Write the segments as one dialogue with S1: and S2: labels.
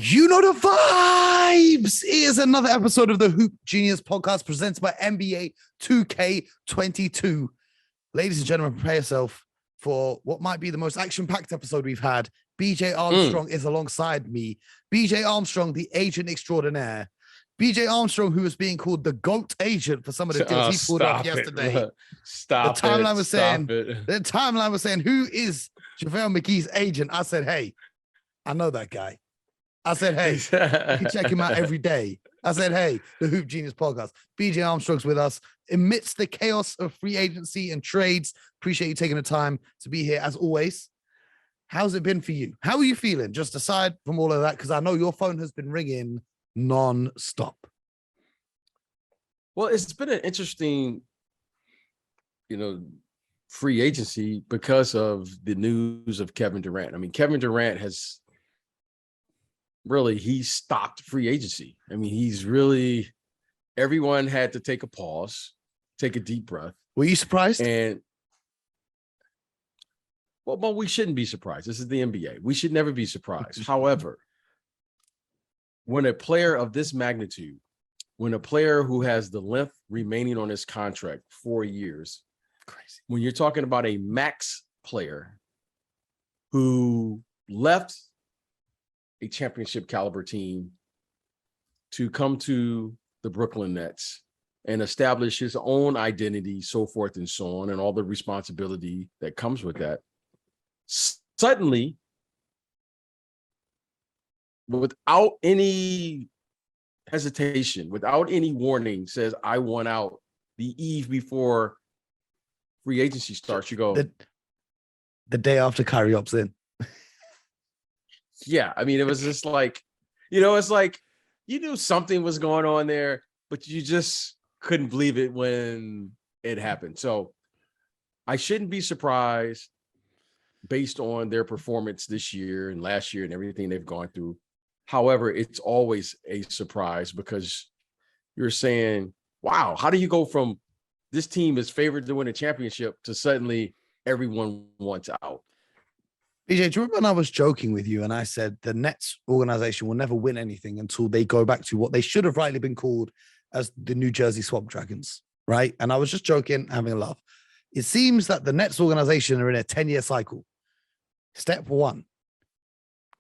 S1: You know the vibes. It is another episode of the Hoop Genius podcast presented by NBA 2K22. Ladies and gentlemen, prepare yourself for what might be the most action-packed episode we've had. BJ Armstrong is alongside me. BJ Armstrong, the agent extraordinaire. BJ Armstrong, who was being called the GOAT agent for some of the deals he pulled off yesterday. The timeline was saying, who is JaVale McGee's agent? I said, hey, I know that guy. I said, hey, you can check him out every day. I said, hey, the Hoop Genius podcast. BJ Armstrong's with us amidst the chaos of free agency and trades. Appreciate you taking the time to be here as always. How's it been for you? How are you feeling? Just aside from all of that, because I know your phone has been ringing non-stop.
S2: Well, it's been an interesting, free agency because of the news of Kevin Durant. I mean, Kevin Durant has he stopped free agency. I mean, everyone had to take a pause, take a deep breath.
S1: Were you surprised?
S2: Well, we shouldn't be surprised. This is the NBA. We should never be surprised. However, when a player of this magnitude, when a player who has the length remaining on his contract, 4 years, crazy. When you're talking about a max player who left a championship caliber team to come to the Brooklyn Nets and establish his own identity, so forth and so on, and all the responsibility that comes with that. Suddenly, without any hesitation, without any warning, says, I want out the eve before free agency starts. You go
S1: the day after Kyrie opts in.
S2: Yeah, I mean, it was just like, it's like you knew something was going on there, but you just couldn't believe it when it happened. So I shouldn't be surprised based on their performance this year and last year and everything they've gone through. However, it's always a surprise because you're saying, wow, how do you go from this team is favored to win a championship to suddenly everyone wants out?
S1: BJ, do you remember when I was joking with you and I said the Nets organization will never win anything until they go back to what they should have rightly been called as the New Jersey Swamp Dragons, right? And I was just joking, having a laugh. It seems that the Nets organization are in a 10-year cycle. Step one,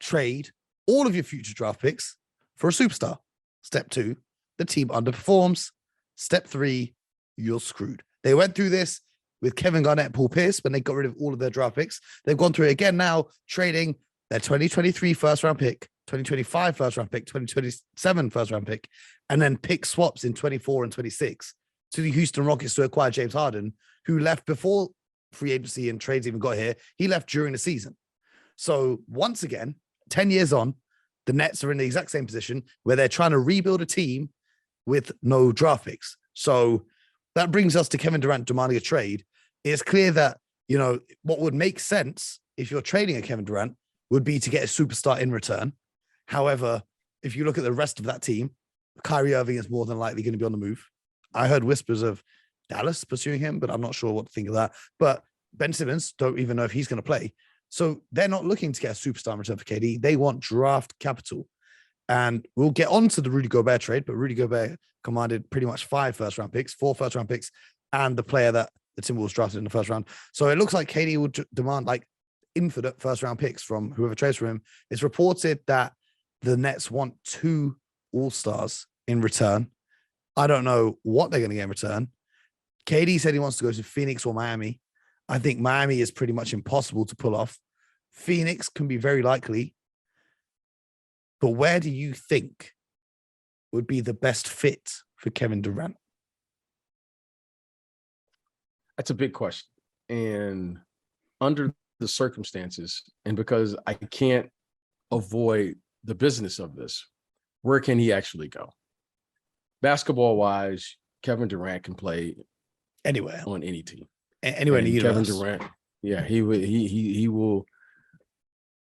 S1: trade all of your future draft picks for a superstar. Step two, the team underperforms. Step three, you're screwed. They went through this with Kevin Garnett and Paul Pierce when they got rid of all of their draft picks. They've gone through it again now, trading their 2023 first-round pick, 2025 first-round pick, 2027 first-round pick, and then pick swaps in 24 and 26 to the Houston Rockets to acquire James Harden, who left before free agency and trades even got here. He left during the season. So once again, 10 years on, the Nets are in the exact same position where they're trying to rebuild a team with no draft picks. So that brings us to Kevin Durant demanding a trade. It's clear that, what would make sense if you're trading a Kevin Durant would be to get a superstar in return. However, if you look at the rest of that team, Kyrie Irving is more than likely going to be on the move. I heard whispers of Dallas pursuing him, but I'm not sure what to think of that. But Ben Simmons, don't even know if he's going to play. So they're not looking to get a superstar in return for KD. They want draft capital. And we'll get on to the Rudy Gobert trade, but Rudy Gobert commanded pretty much 5 first-round picks, 4 first-round picks, and the player that the Timberwolves drafted in the first round. So it looks like KD would demand like infinite first-round picks from whoever trades for him. It's reported that the Nets want 2 All-Stars in return. I don't know what they're going to get in return. KD said he wants to go to Phoenix or Miami. I think Miami is pretty much impossible to pull off. Phoenix can be very likely. But where do you think would be the best fit for Kevin Durant?
S2: That's a big question. And under the circumstances, and because I can't avoid the business of this, where can he actually go? Basketball-wise, Kevin Durant can play
S1: anywhere
S2: on any team.
S1: Anywhere in the universe.
S2: Kevin Durant, yeah, he will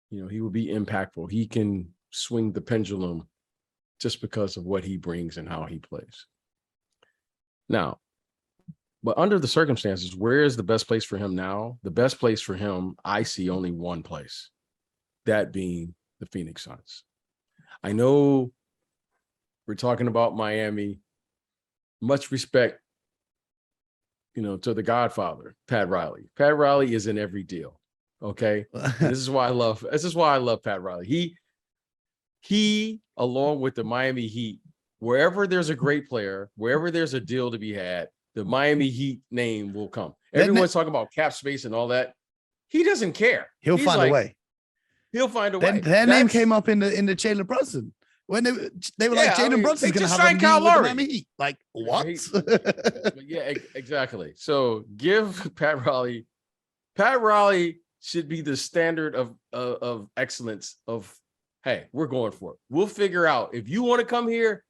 S2: he will be impactful. He can swing the pendulum just because of what he brings and how he plays. Now, but under the circumstances, where is the best place for him now? The best place for him, I see only one place, that being the Phoenix Suns. I know we're talking about Miami. Much respect, to the Godfather, Pat Riley. Pat Riley is in every deal. Okay. This is why I love Pat Riley. He, along with the Miami Heat, wherever there's a great player, wherever there's a deal to be had, the Miami Heat name will come. Everyone's talking about cap space and all that. He doesn't care.
S1: He'll find a way.
S2: He'll find a way.
S1: Their name came up in the Jalen Brunson when they were like, Jalen Brunson's going to have a meeting with the Miami Heat. Like, what?
S2: Yeah, exactly. So give Pat Riley. Pat Riley should be the standard of excellence of, hey, we're going for it. We'll figure out. If you want to come here,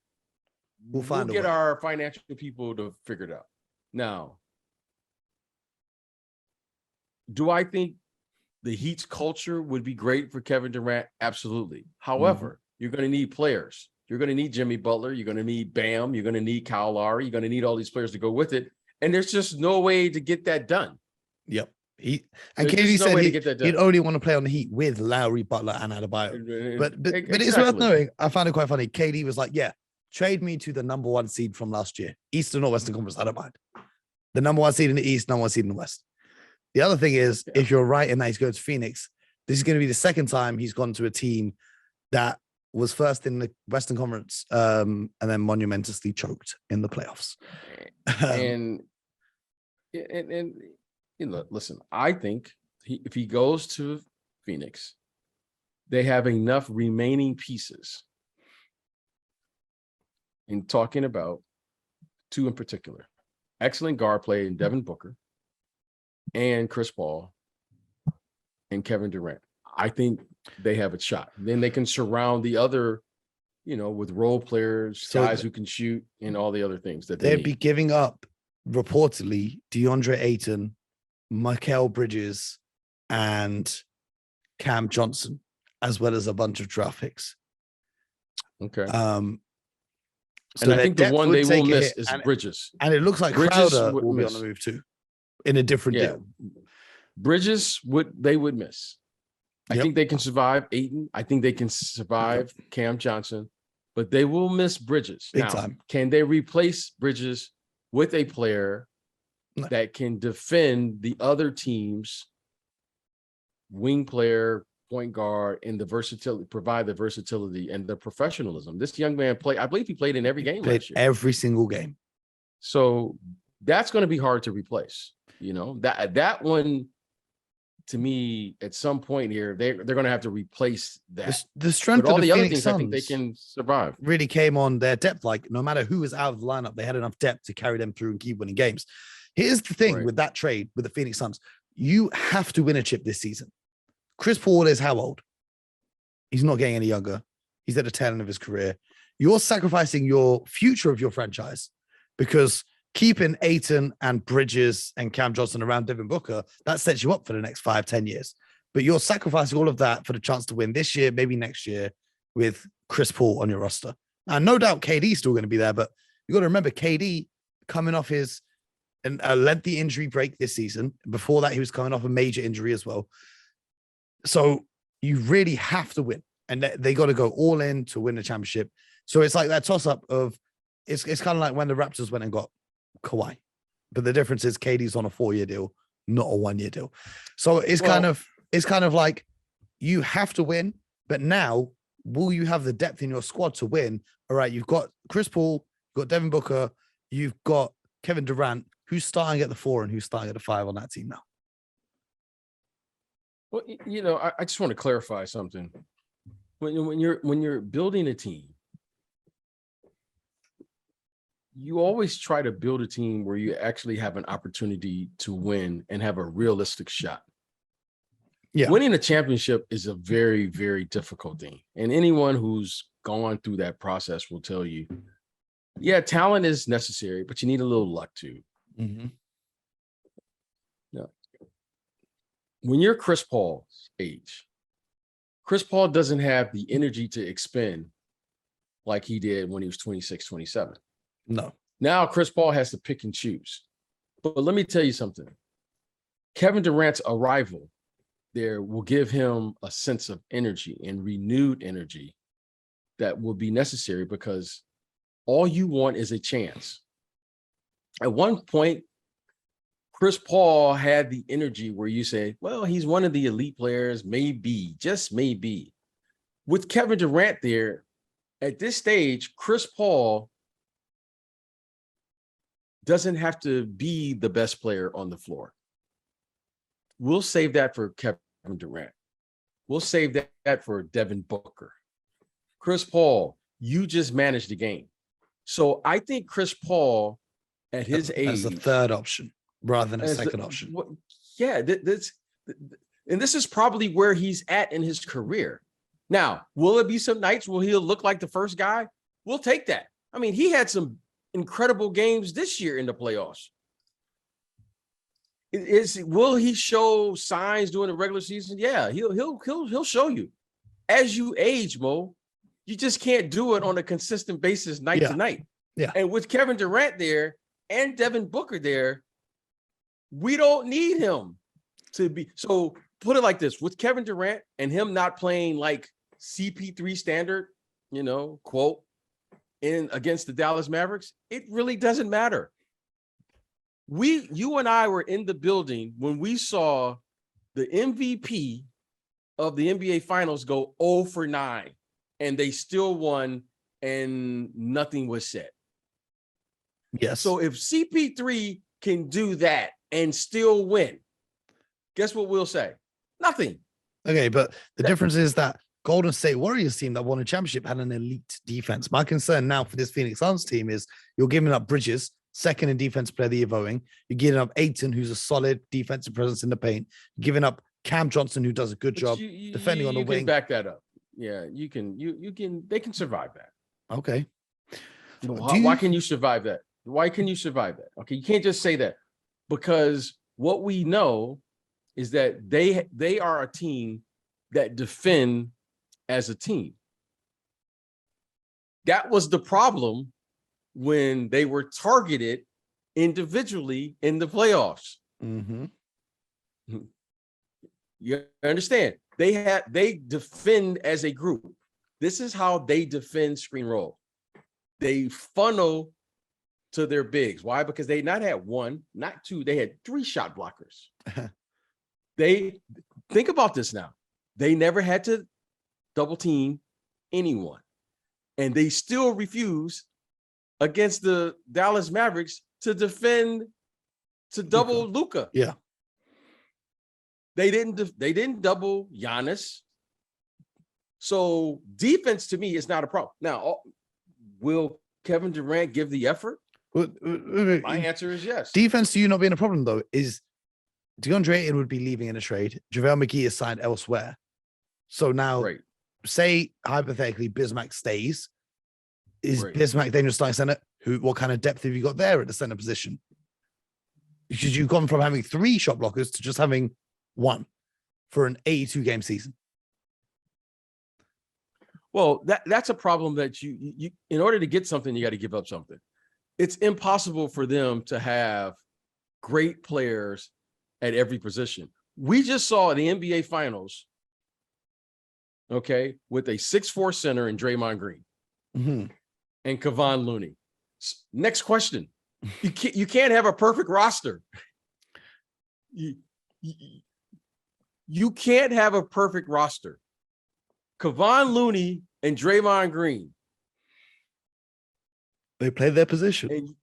S2: we'll get our financial people to figure it out. Now, do I think the Heat's culture would be great for Kevin Durant? Absolutely. However, you're going to need players. You're going to need Jimmy Butler. You're going to need Bam. You're going to need Kyle Lowry. You're going to need all these players to go with it. And there's just no way to get that done.
S1: Yep. KD said he'd only want to play on the Heat with Lowry, Butler, and Adebayo. But it's worth knowing. I found it quite funny. KD was like, yeah, trade me to the number 1 seed from last year. Eastern or Western Conference, I don't mind. The number 1 seed in the East, number 1 seed in the West. The other thing is, if you're right in that he's going to Phoenix, this is going to be the second time he's gone to a team that was first in the Western Conference and then monumentously choked in the playoffs.
S2: And listen, I think if he goes to Phoenix, they have enough remaining pieces. In talking about 2 in particular, excellent guard play in Devin Booker and Chris Paul and Kevin Durant. I think they have a shot. Then they can surround the other, with role players, guys who can shoot, and all the other things that they'd
S1: be giving up, reportedly, DeAndre Ayton, Mikal Bridges, and Cam Johnson, as well as a bunch of draft picks.
S2: Okay.
S1: So
S2: and I think the one they will miss is Bridges.
S1: And it looks like Crowder will be on the move too, in a different deal.
S2: Bridges they would miss. I think they can survive Ayton. I think they can survive Cam Johnson, but they will miss Bridges.
S1: Big time.
S2: Can they replace Bridges with a player that can defend the other team's wing player, point guard, and provide the versatility and the professionalism? This young man I believe he played in every game last year.
S1: Every single game.
S2: So that's going to be hard to replace. That one, to me, at some point here, they're going to have to replace that.
S1: The strength
S2: of all the
S1: Phoenix
S2: other things,
S1: Suns
S2: I think they can survive.
S1: Really came on their depth. Like, no matter who was out of the lineup, they had enough depth to carry them through and keep winning games. Here's the thing with that trade with the Phoenix Suns. You have to win a chip this season. Chris Paul is how old? He's not getting any younger. He's at the tail end of his career. You're sacrificing your future of your franchise because keeping Ayton and Bridges and Cam Johnson around Devin Booker, that sets you up for the next 5-10 years. But you're sacrificing all of that for the chance to win this year, maybe next year, with Chris Paul on your roster. Now, no doubt KD's still going to be there, but you got to remember KD coming off a lengthy injury break this season. Before that, he was coming off a major injury as well. So you really have to win, and they got to go all in to win the championship. So it's like that toss-up of it's kind of like when the Raptors went and got Kawhi, but the difference is KD's on a 4-year deal, not a 1-year deal. So it's kind of like you have to win, but now will you have the depth in your squad to win? All right, you've got Chris Paul, you've got Devin Booker, you've got Kevin Durant, who's starting at the 4 and who's starting at the 5 on that team now.
S2: Well, I just want to clarify something. When you're building a team, you always try to build a team where you actually have an opportunity to win and have a realistic shot. Yeah. Winning a championship is a very, very difficult thing. And anyone who's gone through that process will tell you, yeah, talent is necessary, but you need a little luck too. Mm-hmm. Yeah. When you're Chris Paul's age, Chris Paul doesn't have the energy to expend like he did when he was 26, 27.
S1: No.
S2: Now Chris Paul has to pick and choose. But let me tell you something. Kevin Durant's arrival there will give him a sense of energy and renewed energy that will be necessary, because all you want is a chance. At one point, Chris Paul had the energy where you say, well, he's one of the elite players, maybe, just maybe. With Kevin Durant there, at this stage, Chris Paul doesn't have to be the best player on the floor. We'll save that for Kevin Durant. We'll save that for Devin Booker. Chris Paul, you just manage the game. So I think Chris Paul, at his age,
S1: as a third option rather than a second option.
S2: Yeah, and this is probably where he's at in his career. Now, will it be some nights where he'll look like the first guy? We'll take that. I mean, he had some incredible games this year in the playoffs. Will he show signs during the regular season? Yeah, he'll show you. As you age, Mo, you just can't do it on a consistent basis night to night.
S1: Yeah.
S2: And with Kevin Durant there and Devin Booker there, we don't need him to be. So put it like this: with Kevin Durant and him not playing like CP3 standard, quote, in against the Dallas Mavericks, it really doesn't matter. You and I were in the building when we saw the MVP of the NBA Finals go 0 for 9, and they still won, and nothing was said.
S1: Yes.
S2: So if CP3 can do that and still win, guess what we'll say? Nothing.
S1: Okay, but the difference is that Golden State Warriors team that won a championship had an elite defense. My concern now for this Phoenix Suns team is you're giving up Bridges, second in defense player of the year voting. You're giving up Ayton, who's a solid defensive presence in the paint. You're giving up Cam Johnson, who does a good job defending on the wing.
S2: You can back that up. Yeah, you can. They can survive that.
S1: Okay.
S2: Why can you survive that? Why can you survive that? Okay, you can't just say that, because what we know is that they are a team that defend as a team. That was the problem when they were targeted individually in the playoffs.
S1: Mm-hmm.
S2: You understand? They defend as a group. This is how they defend screen roll. They funnel to their bigs. Why? Because they not had one, not two, they had 3 shot blockers. They think about this now. They never had to double team anyone, and they still refuse against the Dallas Mavericks to defend to double Luka.
S1: Yeah.
S2: They didn't double Giannis. So defense to me is not a problem. Now, will Kevin Durant give the effort? My answer is yes.
S1: Defense to you not being a problem, though, is DeAndre Ayton would be leaving in a trade. JaVale McGee is signed elsewhere. So now, say hypothetically Bismack stays. Is Bismack then your starting center? What kind of depth have you got there at the center position? Because you've gone from having 3 shot blockers to just having 1 for an 82-game season.
S2: Well, that's a problem that you in order to get something, you got to give up something. It's impossible for them to have great players at every position. We just saw the NBA Finals, okay, with a 6'4" center in Draymond Green and Kevon Looney. Next question. You can't have a perfect roster. You can't have a perfect roster. Kevon Looney and Draymond Green.
S1: They play their position.
S2: And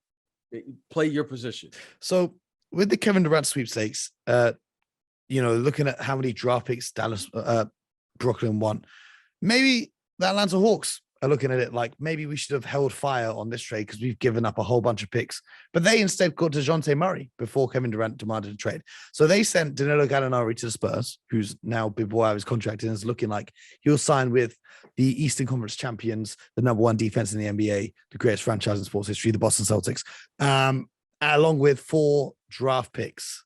S2: they play your position.
S1: So with the Kevin Durant sweepstakes, looking at how many draft picks Brooklyn won, maybe the Atlanta Hawks are looking at it like maybe we should have held fire on this trade because we've given up a whole bunch of picks. But they instead got DeJounte Murray before Kevin Durant demanded a trade. So they sent Danilo Gallinari to the Spurs, who's now big boy out of his contract and is looking like he'll sign with the Eastern Conference champions, the number 1 defense in the NBA, the greatest franchise in sports history, the Boston Celtics, along with 4 draft picks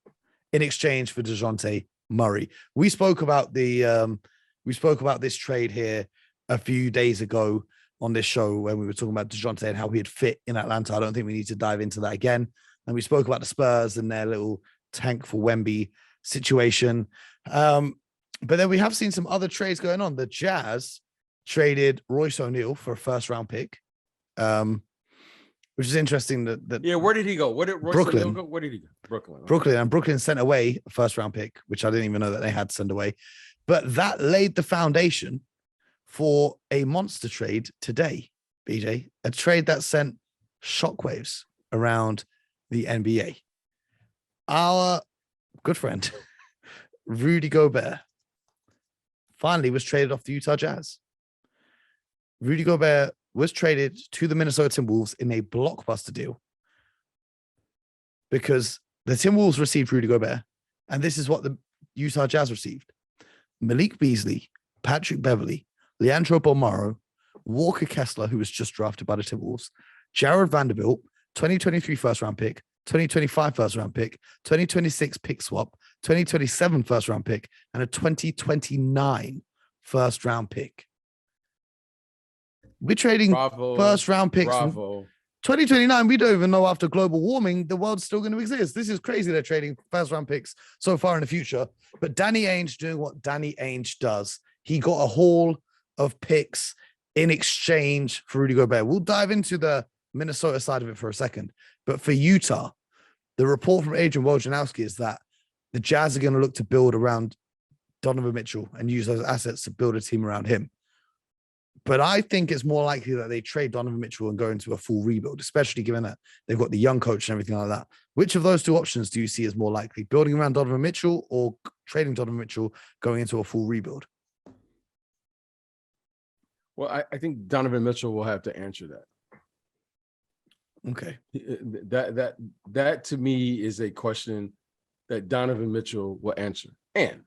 S1: in exchange for DeJounte Murray. We spoke about this trade here a few days ago on this show when we were talking about DeJounte and how he'd fit in Atlanta. I don't think we need to dive into that again. And we spoke about the Spurs and their little tank for Wemby situation. But then we have seen some other trades going on. The Jazz traded Royce O'Neal for a first-round pick, which is interesting. That
S2: Yeah, where did he go? Where did Royce
S1: Brooklyn.
S2: O'Neal go? Where did he go? Brooklyn.
S1: Brooklyn, and Brooklyn sent away a first-round pick, which I didn't even know that they had to send away. But that laid the foundation for a monster trade today, BJ, a trade that sent shockwaves around the NBA. Our good friend, Rudy Gobert, finally was traded off the Utah Jazz. Rudy Gobert was traded to the Minnesota Timberwolves in a blockbuster deal because the Timberwolves received Rudy Gobert, and this is what the Utah Jazz received: Malik Beasley, Patrick Beverley, Leandro Bolmaro, Walker Kessler, who was just drafted by the Timberwolves, Jared Vanderbilt, 2023 first-round pick, 2025 first-round pick, 2026 pick swap, 2027 first-round pick, and a 2029 first-round pick. We're trading first-round picks from 2029. We don't even know, after global warming, the world's still going to exist. This is crazy. They're trading first-round picks so far in the future. But Danny Ainge doing what Danny Ainge does. He got a haul of picks in exchange for Rudy Gobert. We'll dive into the Minnesota side of it for a second. But for Utah, the report from Adrian Wojnarowski is that the Jazz are going to look to build around Donovan Mitchell and use those assets to build a team around him. But I think it's more likely that they trade Donovan Mitchell and go into a full rebuild, especially given that they've got the young coach and everything like that. Which of those two options do you see as more likely? Building around Donovan Mitchell or trading Donovan Mitchell, going into a full rebuild?
S2: Well, I think Donovan Mitchell will have to answer that.
S1: Okay.
S2: That to me is a question that Donovan Mitchell will answer. And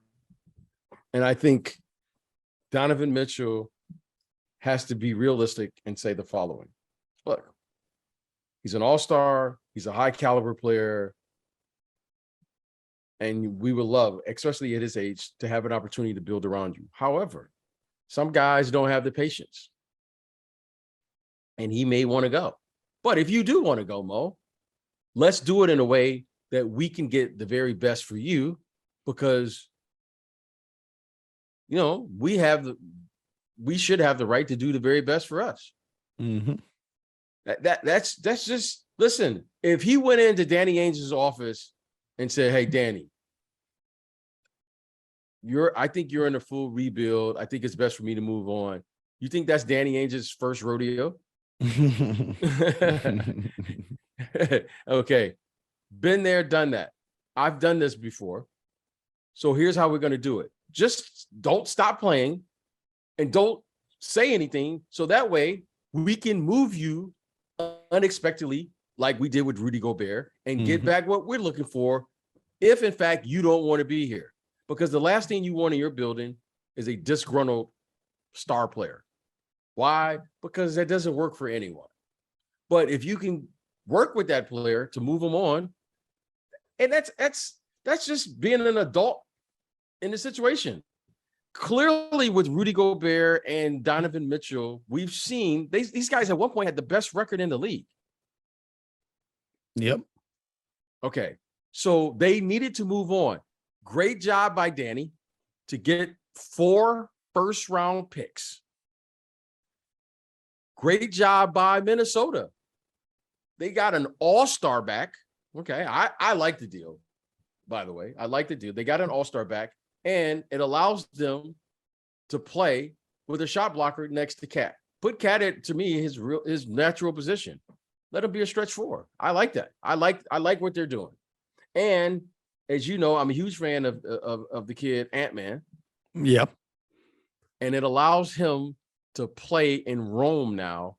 S2: I think Donovan Mitchell has to be realistic and say the following. Look, he's an all-star, he's a high caliber player, and we would love, especially at his age, to have an opportunity to build around you. However, some guys don't have the patience, and he may want to go. But if you do want to go, Mo, let's do it in a way that we can get the very best for you, because, you know, we should have the right to do the very best for us.
S1: Mm-hmm.
S2: That's just, listen, if he went into Danny Ainge's office and said, hey, Danny, I think you're in a full rebuild. I think it's best for me to move on. You think that's Danny Ainge's first rodeo? Okay. Been there, done that. I've done this before. So here's how we're going to do it. Just don't stop playing and don't say anything. So that way we can move you unexpectedly, like we did with Rudy Gobert, and get back what we're looking for, if in fact you don't want to be here. Because the last thing you want in your building is a disgruntled star player. Why? Because that doesn't work for anyone. But if you can work with that player to move them on, and that's just being an adult in the situation. Clearly, with Rudy Gobert and Donovan Mitchell, we've seen these guys at one point had the best record in the league.
S1: Yep.
S2: Okay. So they needed to move on. Great job by Danny to get 4 first-round picks. Great job by Minnesota. They got an all-star back. Okay. I like the deal, by the way. I like the deal. They got an all-star back, and it allows them to play with a shot blocker next to Cat. Put Cat at, to me, his natural position. Let him be a stretch 4. I like that. I like what they're doing. And as you know, I'm a huge fan of the kid Ant-Man.
S1: Yep.
S2: And it allows him to play in Rome now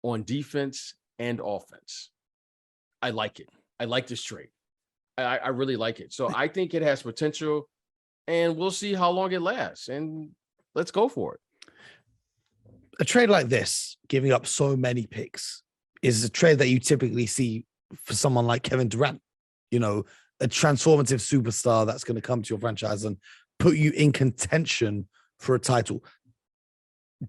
S2: on defense and offense. I like it. I like this trade. I really like it. So I think it has potential, and we'll see how long it lasts. And let's go for it.
S1: A trade like this, giving up so many picks, is a trade that you typically see for someone like Kevin Durant, you know, a transformative superstar that's going to come to your franchise and put you in contention for a title.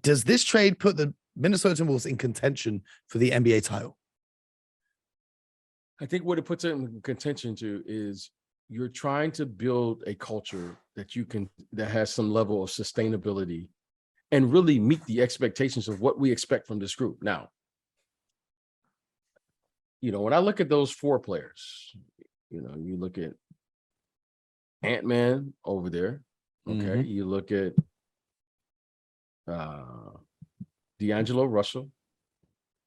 S1: Does this trade put the Minnesota Timberwolves in contention for the NBA title?
S2: I think what it puts it in contention to is you're trying to build a culture that that has some level of sustainability and really meet the expectations of what we expect from this group. Now, when I look at those 4 players, you look at Ant-Man over there. Okay. You look at D'Angelo Russell.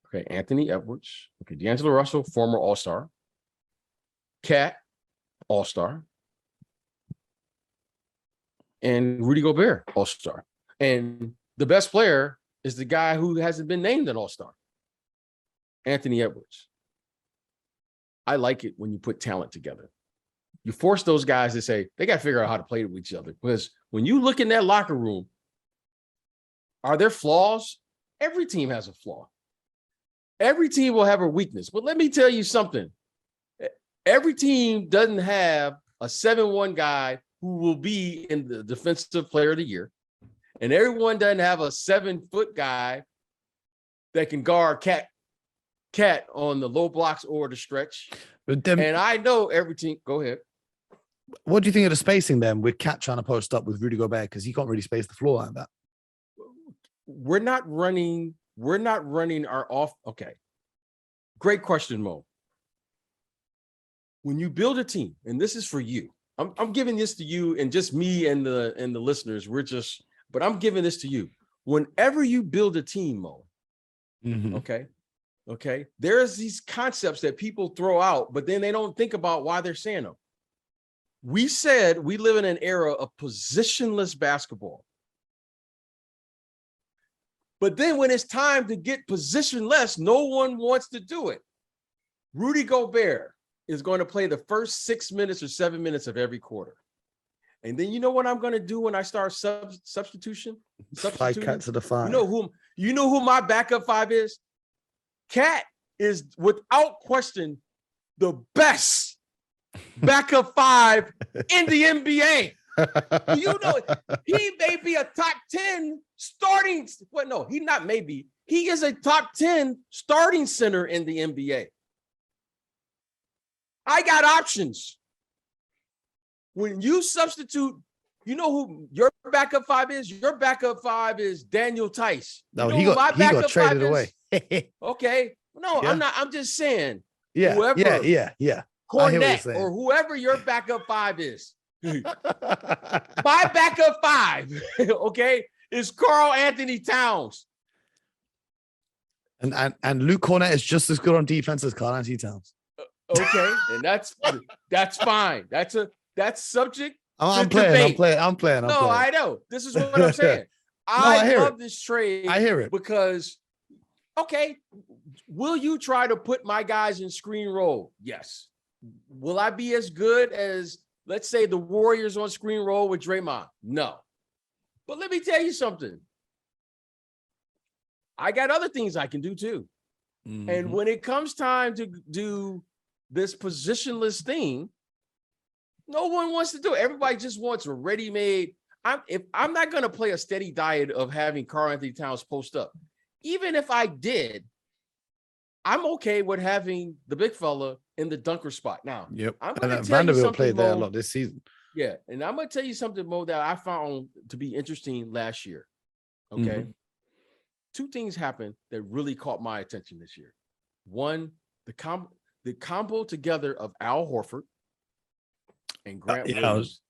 S2: Okay. Anthony Edwards. Okay. D'Angelo Russell, former All-Star. Cat, All-Star. And Rudy Gobert, All-Star. And the best player is the guy who hasn't been named an All-Star, Anthony Edwards. I like it when you put talent together. You force those guys to say, they got to figure out how to play with each other. Because when you look in that locker room, are there flaws? Every team has a flaw. Every team will have a weakness. But let me tell you something. Every team doesn't have a 7-1 guy who will be in the defensive player of the year. And everyone doesn't have a 7-foot guy that can guard Cat on the low blocks or the stretch.
S1: But then,
S2: and I know every team. Go ahead.
S1: What do you think of the spacing then with Cat trying to post up with Rudy Gobert? Because he can't really space the floor like that.
S2: We're not running our off. Okay. Great question, Mo. When you build a team, and this is for you, I'm giving this to you and just me and the listeners. But I'm giving this to you. Whenever you build a team, Mo, okay, there's these concepts that people throw out, but then they don't think about why they're saying them. We said we live in an era of positionless basketball. But then when it's time to get positionless, no one wants to do it. Rudy Gobert is going to play the first 6 minutes or 7 minutes of every quarter. And then you know what I'm going to do when I start substituting?
S1: Fly Cat to the 5.
S2: You know who my backup 5 is? Cat is without question the best backup 5 in the NBA. He may be a top 10 starting. Well, no, he not maybe. He is a top 10 starting center in the NBA. I got options. When you substitute, you know who your backup 5 is? Your backup 5 is Daniel Tice.
S1: No, he got traded away.
S2: Okay. No,
S1: Yeah.
S2: I'm not. I'm just saying.
S1: Yeah.
S2: Whoever,
S1: Yeah.
S2: Cornette or whoever your backup 5 is. My backup 5, okay, is Karl Anthony Towns.
S1: And Luke Cornette is just as good on defense as Karl Anthony Towns.
S2: Okay, and that's fine. That's subject.
S1: I'm playing.
S2: No, I know. This is what I'm saying. I love this trade.
S1: I hear it
S2: because, okay, will you try to put my guys in screen roll? Yes. Will I be as good as, let's say, the Warriors on screen roll with Draymond? No. But let me tell you something. I got other things I can do too. And when it comes time to do this positionless thing, no one wants to do it. Everybody just wants a ready-made. I'm not going to play a steady diet of having Karl Anthony Towns post up. Even if I did, I'm okay with having the big fella in the dunker spot. Now, I'm going to tell
S1: Vanderbilt
S2: you something,
S1: played there
S2: Mo,
S1: a lot this season.
S2: Yeah, and I'm going to tell you something, Mo, that I found to be interesting last year. Okay, 2 things happened that really caught my attention this year. One, the combo together of Al Horford and Grant Williams.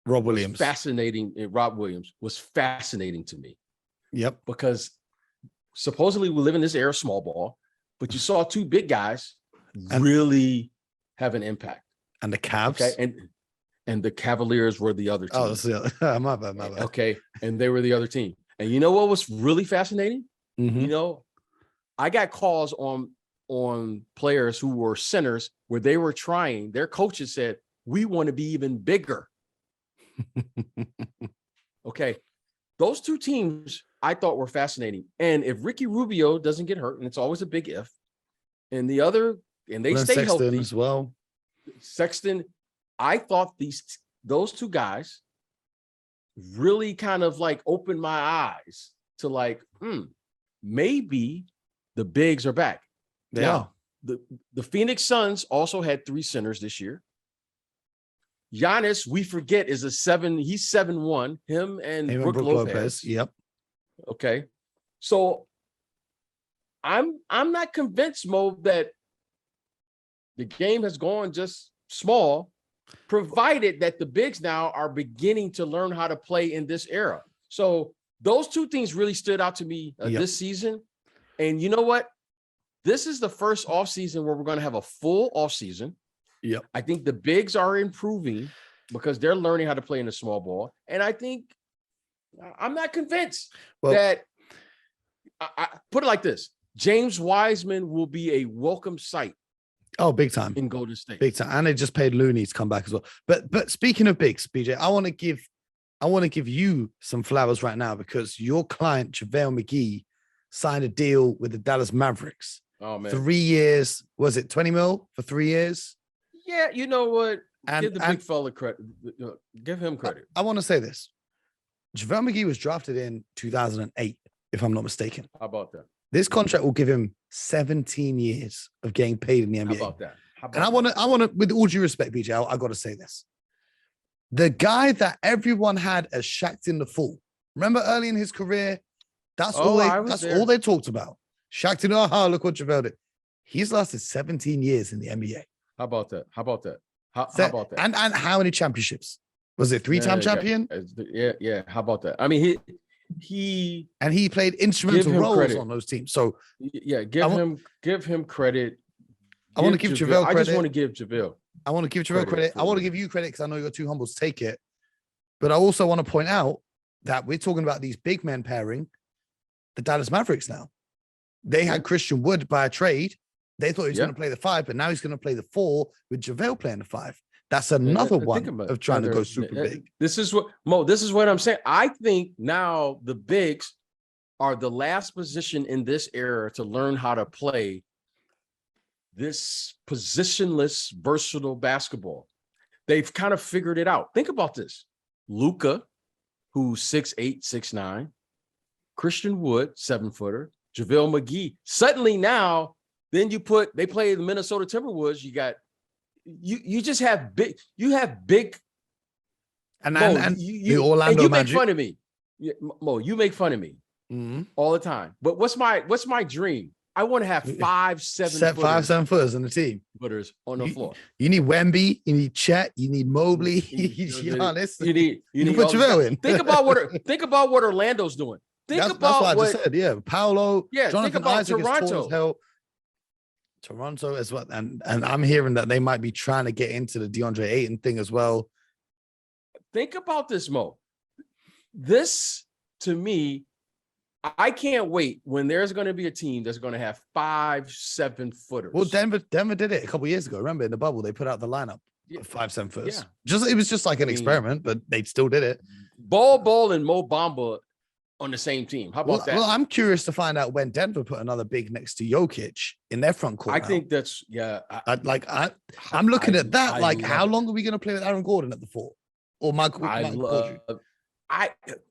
S1: Rob Williams.
S2: Fascinating. Rob Williams was fascinating to me.
S1: Yep.
S2: Because supposedly we live in this era of small ball, but you saw 2 big guys really have an impact.
S1: And the Cavs.
S2: Okay. And the Cavaliers were the other team.
S1: Oh, that's the other. My bad.
S2: Okay. And they were the other team. And you know what was really fascinating? I got calls on players who were centers where they were trying. Their coaches said, we want to be even bigger. Okay. Those 2 teams I thought were fascinating. And if Ricky Rubio doesn't get hurt, and it's always a big if, and they stay healthy
S1: as well.
S2: Sexton, I thought those 2 guys really kind of like opened my eyes to like, maybe the bigs are back.
S1: Yeah.
S2: Now, the Phoenix Suns also had 3 centers this year. Giannis, we forget, is a 7. He's 7'1". Him and Brook Lopez.
S1: Yep.
S2: Okay. So I'm not convinced, Mo, that the game has gone just small, provided that the bigs now are beginning to learn how to play in this era. So those two things really stood out to me this season. And you know what? This is the first offseason where we're going to have a full offseason.
S1: Yep.
S2: I think the bigs are improving because they're learning how to play in the small ball. And I think I'm not convinced that I put it like this. James Wiseman will be a welcome sight.
S1: Oh, big time.
S2: In Golden State.
S1: Big time. And they just paid Looney to come back as well. But speaking of bigs, BJ, I want to give you some flowers right now because your client, JaVale McGee, signed a deal with the Dallas Mavericks.
S2: Oh, man.
S1: 3 years. Was it 20 mil for 3 years?
S2: Yeah, you know what? Give the big fella credit. Give him credit.
S1: I want to say this. JaVale McGee was drafted in 2008, if I'm not mistaken.
S2: How about that?
S1: This contract will give him 17 years of getting paid in the NBA.
S2: How about that?
S1: And I want to, with all due respect, BJ, I got to say this. The guy that everyone had as Shaq in the Fall. Remember early in his career, that's all they talked about. Shaq did, look what JaVale did. He's lasted 17 years in the NBA.
S2: How about that? How about that? How about that?
S1: And how many championships? Was it 3-time champion?
S2: Yeah. How about that? I mean, he
S1: played instrumental roles on those teams. So
S2: yeah, give him credit.
S1: I want to give JaVale credit.
S2: I just want to give JaVale.
S1: I want to give JaVale credit. I want to give you credit because I know you're too humble to take it. But I also want to point out that we're talking about these big men pairing the Dallas Mavericks now. They had Christian Wood by a trade. They thought he was going to play the 5, but now he's going to play the 4 with JaVale playing the 5. That's another one of trying to go super big.
S2: This is what I'm saying. I think now the bigs are the last position in this era to learn how to play this positionless, versatile basketball. They've kind of figured it out. Think about this. Luka, who's 6'8", 6'9", Christian Wood, 7-footer, JaVale McGee. Suddenly now, then they play the Minnesota Timberwolves. You just have big. You have big. And the Orlando you make fun of me, Mo. You make fun of me all the time. But what's my dream? I want to have 5 7-footers
S1: on the team.
S2: Footers on the floor.
S1: You need Wemby. You need Chet. You need Mobley. Giannis.
S2: You need
S1: put JaVale in.
S2: Think about what Orlando's doing. That's
S1: what I just said. Yeah, Paolo.
S2: Yeah,
S1: Jonathan
S2: think about
S1: Isaac
S2: Toronto.
S1: Is tall as hell. Toronto as well, and I'm hearing that they might be trying to get into the DeAndre Ayton thing as well.
S2: Think about this, Mo. This, to me, I can't wait when there's going to be a team that's going to have 5 7-footers.
S1: Well, Denver did it a couple of years ago. Remember in the bubble, they put out the lineup of 5 7-footers. Yeah. It was just like an experiment, but they still did it.
S2: Ball and Mo Bamba on the same team. How about that?
S1: Well, I'm curious to find out when Denver put another big next to Jokic in their front court.
S2: I think that's
S1: I'm looking at that. How long are we going to play with Aaron Gordon at the 4 or Michael Gordon?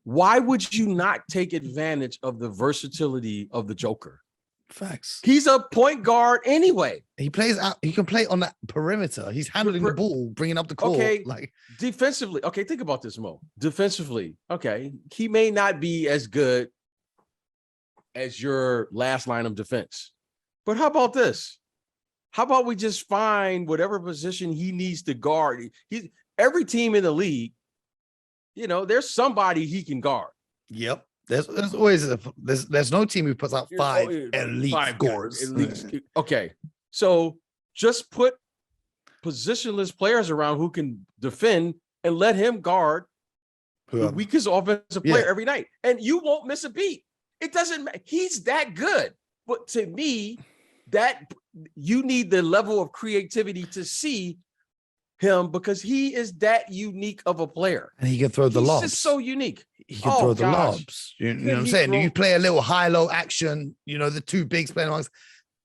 S2: Why would you not take advantage of the versatility of the Joker?
S1: Facts.
S2: He's a point guard anyway.
S1: He plays out. He can play on that perimeter. He's handling the ball, bringing up the court.
S2: Okay, defensively. Okay, think about this, Mo. Defensively, okay, he may not be as good as your last line of defense, but how about this? How about we just find whatever position he needs to guard? Every team in the league. There's somebody he can guard.
S1: Yep. There's always there's no team who puts out 5 elite scorers.
S2: Okay. So just put positionless players around who can defend and let him guard the weakest offensive player every night. And you won't miss a beat. It doesn't matter. He's that good. But to me, that you need the level of creativity to see him because he is that unique of a player.
S1: And he can throw the lobs.
S2: He's just so unique.
S1: He can throw the lobs. You know what I'm saying? You play a little high-low action, the two bigs playing amongst.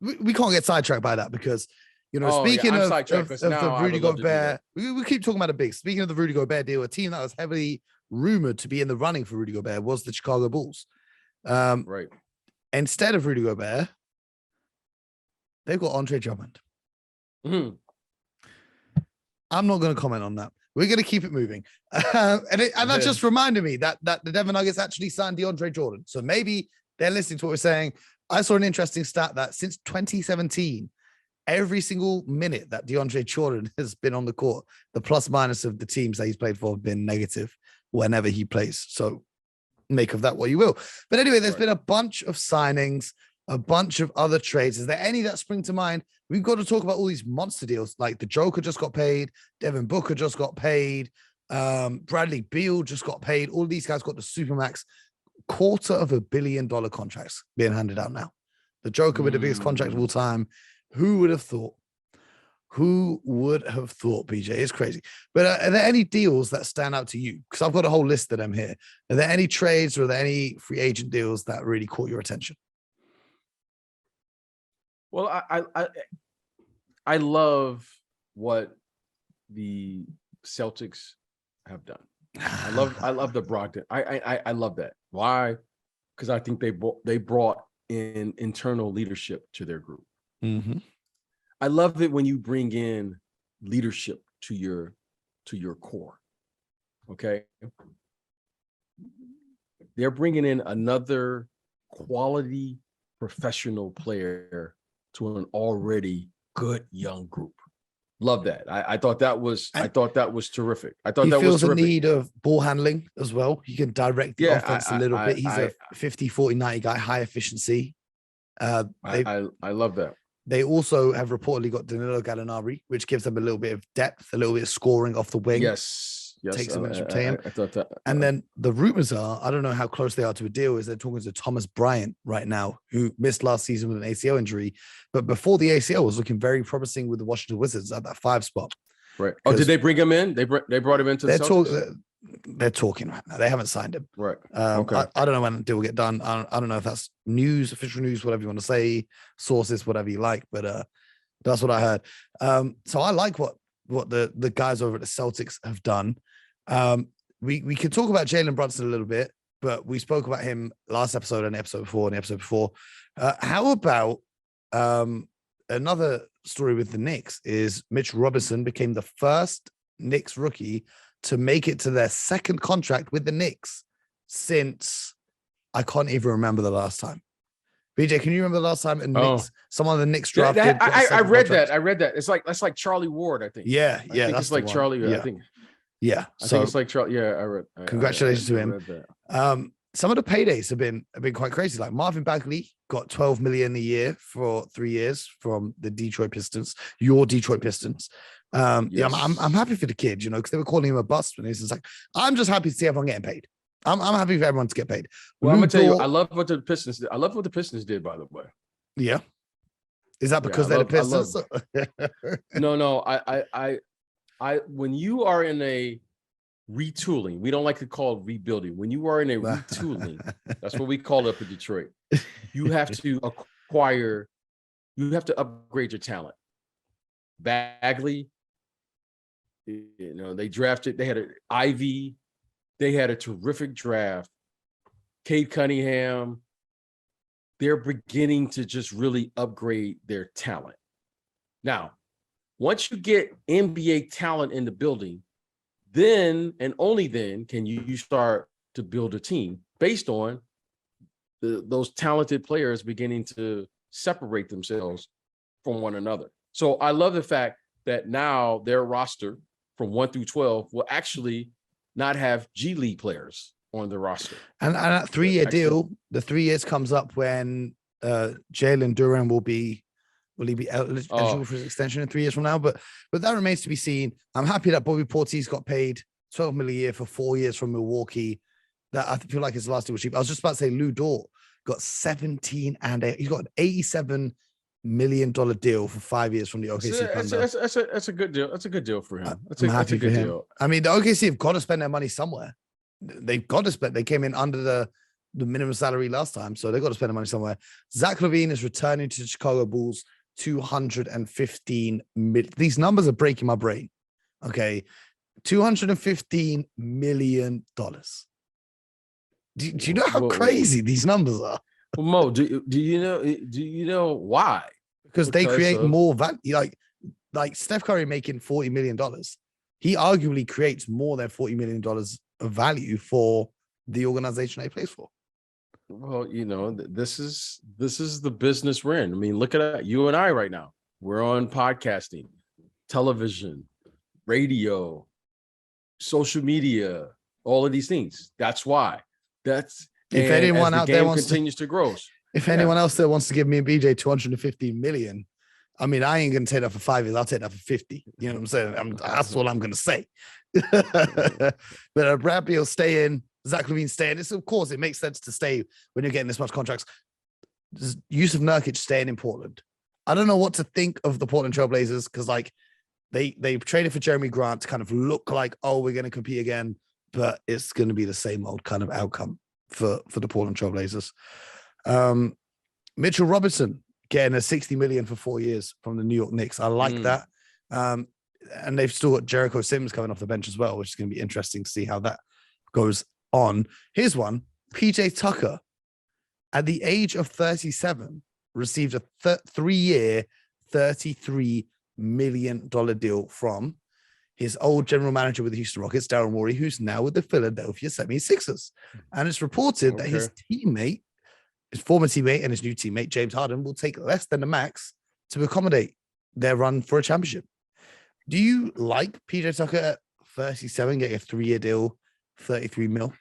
S1: We can't get sidetracked by that because, speaking of the Rudy Gobert, we keep talking about the bigs. Speaking of the Rudy Gobert deal, a team that was heavily rumored to be in the running for Rudy Gobert was the Chicago Bulls.
S2: Right.
S1: Instead of Rudy Gobert, they've got Andre Drummond.
S2: Mm-hmm.
S1: I'm not going to comment on that. we're going to keep it moving. And that just reminded me that the Denver Nuggets actually signed DeAndre Jordan. So maybe they're listening to what we're saying. I saw an interesting stat that since 2017, every single minute that DeAndre Jordan has been on the court, the plus minus of the teams that he's played for have been negative whenever he plays. So make of that what you will. But anyway, there's been a bunch of signings, a bunch of other trades. Is there any that spring to mind? We've got to talk about all these monster deals. Like the Joker just got paid. Devin Booker just got paid. Bradley Beal just got paid. All these guys got the Supermax $250 million contracts being handed out now. The Joker with the biggest contract of all time. Who would have thought? Who would have thought, BJ? It's crazy. But are there any deals that stand out to you? Because I've got a whole list of them here. Are there any trades or are there any free agent deals that really caught your attention?
S2: Well, I love what the Celtics have done. I love the Brogdon. I love that. Why? Because I think they brought in internal leadership to their group.
S1: Mm-hmm.
S2: I love it when you bring in leadership to your core. Okay. They're bringing in another quality professional player to an already good young group. Love that. I thought that was terrific. I thought
S1: he
S2: that
S1: feels
S2: was terrific.
S1: a need of ball handling as well. He can direct the offense a little bit. He's a 50, 40, 90 guy, high efficiency.
S2: I love that.
S1: They also have reportedly got Danilo Gallinari, which gives them a little bit of depth, a little bit of scoring off the wing.
S2: Yes.
S1: Takes some minutes to pay him.
S2: I thought that.
S1: And then the rumors are, I don't know how close they are to a deal, is they're talking to Thomas Bryant right now, who missed last season with an ACL injury. But before the ACL was looking very promising with the Washington Wizards at that 5 spot.
S2: Right. Oh, did they bring him in? They brought him into the Celtics?
S1: They're talking right now. They haven't signed him.
S2: Right.
S1: Okay. I don't know when the deal will get done. I don't know if that's news, official news, whatever you want to say, sources, whatever you like. But that's what I heard. So I like what the guys over at the Celtics have done. We could talk about Jalen Brunson a little bit, but we spoke about him last episode and the episode before. How about another story with the Knicks is Mitch Robinson became the first Knicks rookie to make it to their second contract with the Knicks since I can't even remember the last time. BJ, can you remember the last time someone of the Knicks drafted?
S2: I read that. That's like Charlie Ward, I think.
S1: Yeah.
S2: I think it's like Charlie. Yeah. I think it's like Charlie. Yeah, I read.
S1: Congratulations to him. Some of the paydays have been quite crazy. Like Marvin Bagley got $12 million a year for 3 years from the Detroit Pistons. Your Detroit Pistons. Yes. Yeah, I'm happy for the kid, because they were calling him a bust when he's like, I'm just happy to see everyone getting paid. I'm happy for everyone to get paid.
S2: Well, I'm gonna tell you, I love what the Pistons did. I love what the Pistons did, by the way.
S1: Yeah. Is that because they're the Pistons?
S2: No. I when you are in a retooling, we don't like to call it rebuilding. When you are in a retooling, that's what we call it up in Detroit. You have to upgrade your talent. Bagley, they had an Ivy. They had a terrific draft. Cade Cunningham. They're beginning to just really upgrade their talent. Now, once you get NBA talent in the building, then and only then can you start to build a team based on those talented players beginning to separate themselves from one another. So I love the fact that now their roster from 1 through 12 will actually not have G League players on the roster.
S1: And that 3-year deal, the 3 years comes up when Jalen Duren will he be eligible for his extension in 3 years from now? But that remains to be seen. I'm happy that Bobby Portis got paid $12 million a year for 4 years from Milwaukee. That I feel like his last deal was cheap. I was just about to say Lou Dort got 17 and he's got an $87 million deal for 5 years from the OKC.
S2: That's a good deal. That's a good deal for him. That's
S1: a
S2: good deal.
S1: I mean, the OKC have got to spend their money somewhere. They've got to spend. They came in under the minimum salary last time, so they've got to spend the money somewhere. Zach LaVine is returning to the Chicago Bulls. 215 million. These numbers are breaking my brain. Okay, $215 million. Do you know how crazy these numbers are?
S2: Well, Mo, do you know why?
S1: Because they create more value. Like Steph Curry making $40 million. he arguably creates more than $40 million of value for the organization he plays for.
S2: Well, this is the business we're in. I mean, look at you and I right now. We're on podcasting, television, radio, social media, all of these things. That's why.
S1: If anyone out there
S2: continues to grow.
S1: If anyone else there wants to give me and BJ 250 million, I mean, I ain't gonna take that for 5 years. I'll take that for 50. You know what I'm saying? That's what I'm gonna say. But Bradley will stay in. Zach LaVine stay in. Of course, it makes sense to stay when you're getting this much contracts. Yusuf Nurkic staying in Portland. I don't know what to think of the Portland Trailblazers because, like, they traded for Jeremy Grant to kind of look like, oh, we're going to compete again, but it's going to be the same old kind of outcome for the Portland Trailblazers. Mitchell Robinson getting a $60 million for 4 years from the New York Knicks. I like that. And they've still got Jericho Sims coming off the bench as well, which is going to be interesting to see how that goes on. Here's one. PJ Tucker, at the age of 37, received a 3-year, $33 million deal from his old general manager with the Houston Rockets, Daryl Morey, who's now with the Philadelphia 76ers. And it's reported that his former teammate and his new teammate, James Harden, will take less than the max to accommodate their run for a championship. Do you like PJ Tucker at 37 getting a 3-year deal, 33 mil?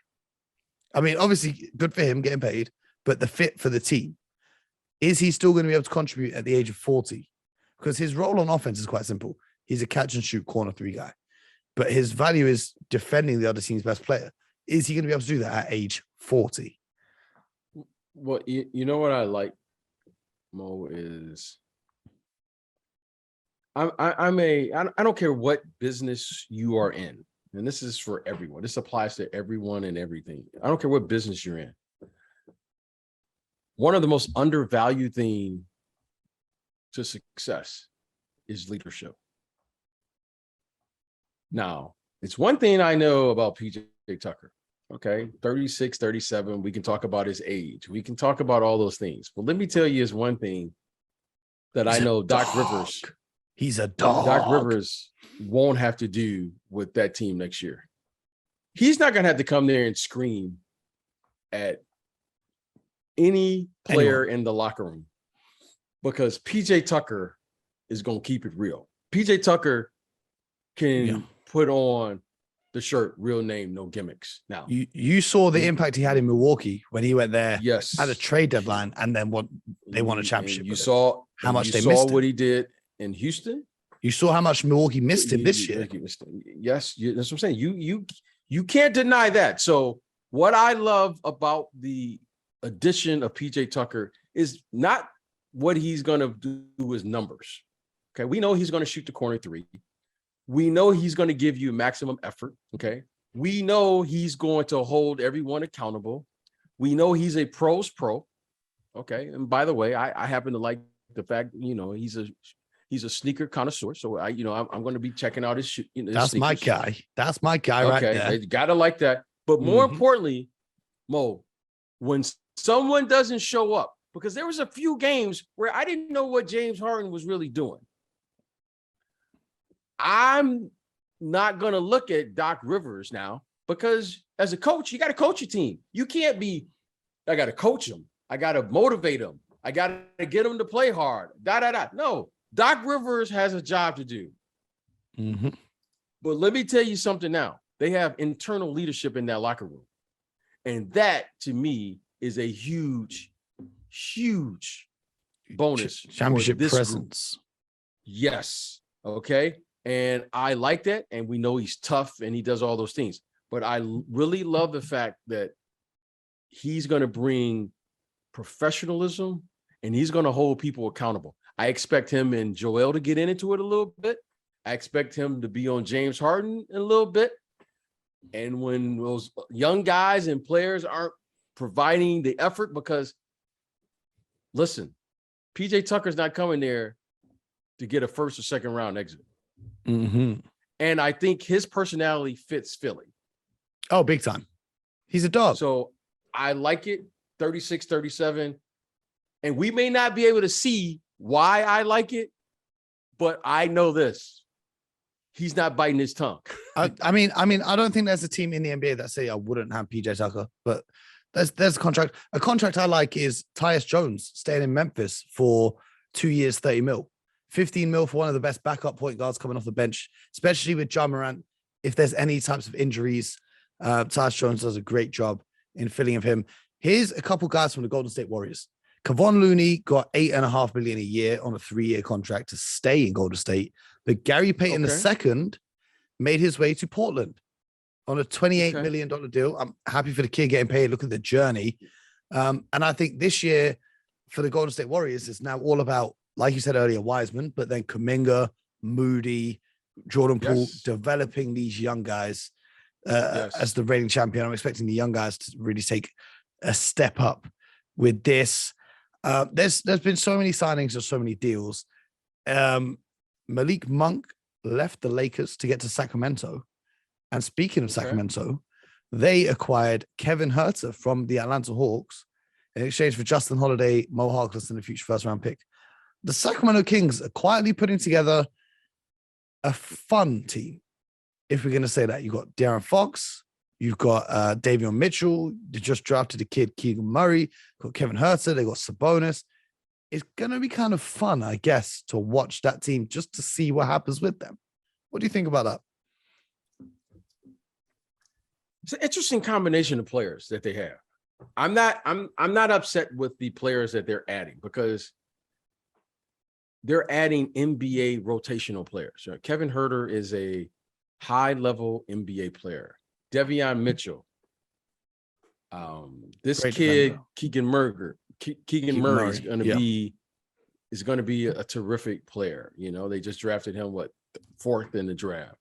S1: I mean, obviously good for him getting paid, but the fit for the team, is he still going to be able to contribute at the age of 40? Because his role on offense is quite simple. He's a catch and shoot corner 3 guy, but his value is defending the other team's best player. Is he going to be able to do that at age 40?
S2: Well, you know what I like, Mo, is I don't care what business you are in. And this is for everyone. This applies to everyone and everything. I don't care what business you're in. One of the most undervalued things to success is leadership. Now, it's one thing I know about PJ Tucker. Okay, 36, 37. We can talk about his age. We can talk about all those things. But let me tell you is one thing that I know Doc Rivers.
S1: He's a dog.
S2: Doc Rivers won't have to do with that team next year. He's not going to have to come there and scream at any player in the locker room because PJ Tucker is going to keep it real. PJ Tucker can put on the shirt, real name, no gimmicks. Now,
S1: you saw the impact he had in Milwaukee when he went there at a trade deadline and then they won a championship.
S2: You saw
S1: how much they
S2: saw
S1: missed
S2: what
S1: him.
S2: he did in Houston.
S1: You saw how much Milwaukee missed him this year.
S2: Yes, that's what I'm saying. You can't deny that. So what I love about the addition of PJ Tucker is not what he's going to do with numbers. Okay, we know he's going to shoot the corner 3. We know he's going to give you maximum effort. Okay, we know he's going to hold everyone accountable. We know he's a pro's pro. Okay, and by the way, I happen to like the fact he's a sneaker connoisseur, so I'm going to be checking out his
S1: That's
S2: sneakers.
S1: my guy. That's my guy right there.
S2: Okay, gotta like that. But more importantly, Mo, when someone doesn't show up, because there was a few games where I didn't know what James Harden was really doing. I'm not going to look at Doc Rivers now because as a coach, you got to coach your team. You can't be, I got to coach them. I got to motivate them. I got to get them to play hard. No, Doc Rivers has a job to do. But let me tell you something now. They have internal leadership in that locker room. And that, to me, is a huge, huge bonus.
S1: Championship presence.
S2: Group. Yes. Okay. And I like that. And we know he's tough and he does all those things. But I really love the fact that he's going to bring professionalism and he's going to hold people accountable. I expect him and Joel to get into it a little bit. I expect him to be on James Harden a little bit. And when those young guys and players aren't providing the effort, because listen, PJ Tucker's not coming there to get a first or second round exit. And I think his personality fits Philly.
S1: Oh, big time. He's a dog.
S2: So I like it. 36, 37. And we may not be able to see why I like it, but I know this. he's not biting his tongue.
S1: I mean, I don't think there's a team in the NBA that say I wouldn't have PJ Tucker, but there's a contract. A contract I like is Tyus Jones staying in Memphis for 2 years, 30 mil, 15 mil for one of the best backup point guards coming off the bench, especially with Ja Morant. If there's any types of injuries, Tyus Jones does a great job in filling of him. Here's a couple guys from the Golden State Warriors. Kevon Looney got $8.5 million a year on a 3-year contract to stay in Golden State, but Gary Payton II made his way to Portland on a $28 million deal. I'm happy for the kid getting paid. Look at the journey. And I think this year for the Golden State Warriors, it's now all about, like you said earlier, Wiseman, but then Kuminga, Moody, Jordan Poole, developing these young guys as the reigning champion. I'm expecting the young guys to really take a step up with this. There's been so many signings or so many deals. Malik Monk left the Lakers to get to Sacramento. And speaking of Sacramento, they acquired Kevin Huerter from the Atlanta Hawks in exchange for Justin Holiday, Mo Harkless, and a future first-round pick. The Sacramento Kings are quietly putting together a fun team, if we're going to say that. You've got De'Aaron Fox, you've got Davion Mitchell, they just drafted a kid, Keegan Murray, got Kevin Huerter, they got Sabonis. It's going to be kind of fun, I guess, to watch that team just to see what happens with them. What do you think about that?
S2: It's an interesting combination of players that they have. I'm not upset with the players that they're adding because they're adding NBA rotational players. Kevin Huerter is a high-level NBA player. Davion Mitchell, this
S1: Great
S2: kid
S1: defender.
S2: Keegan Murray is going to be a terrific player. You know, they just drafted him 4th in the draft.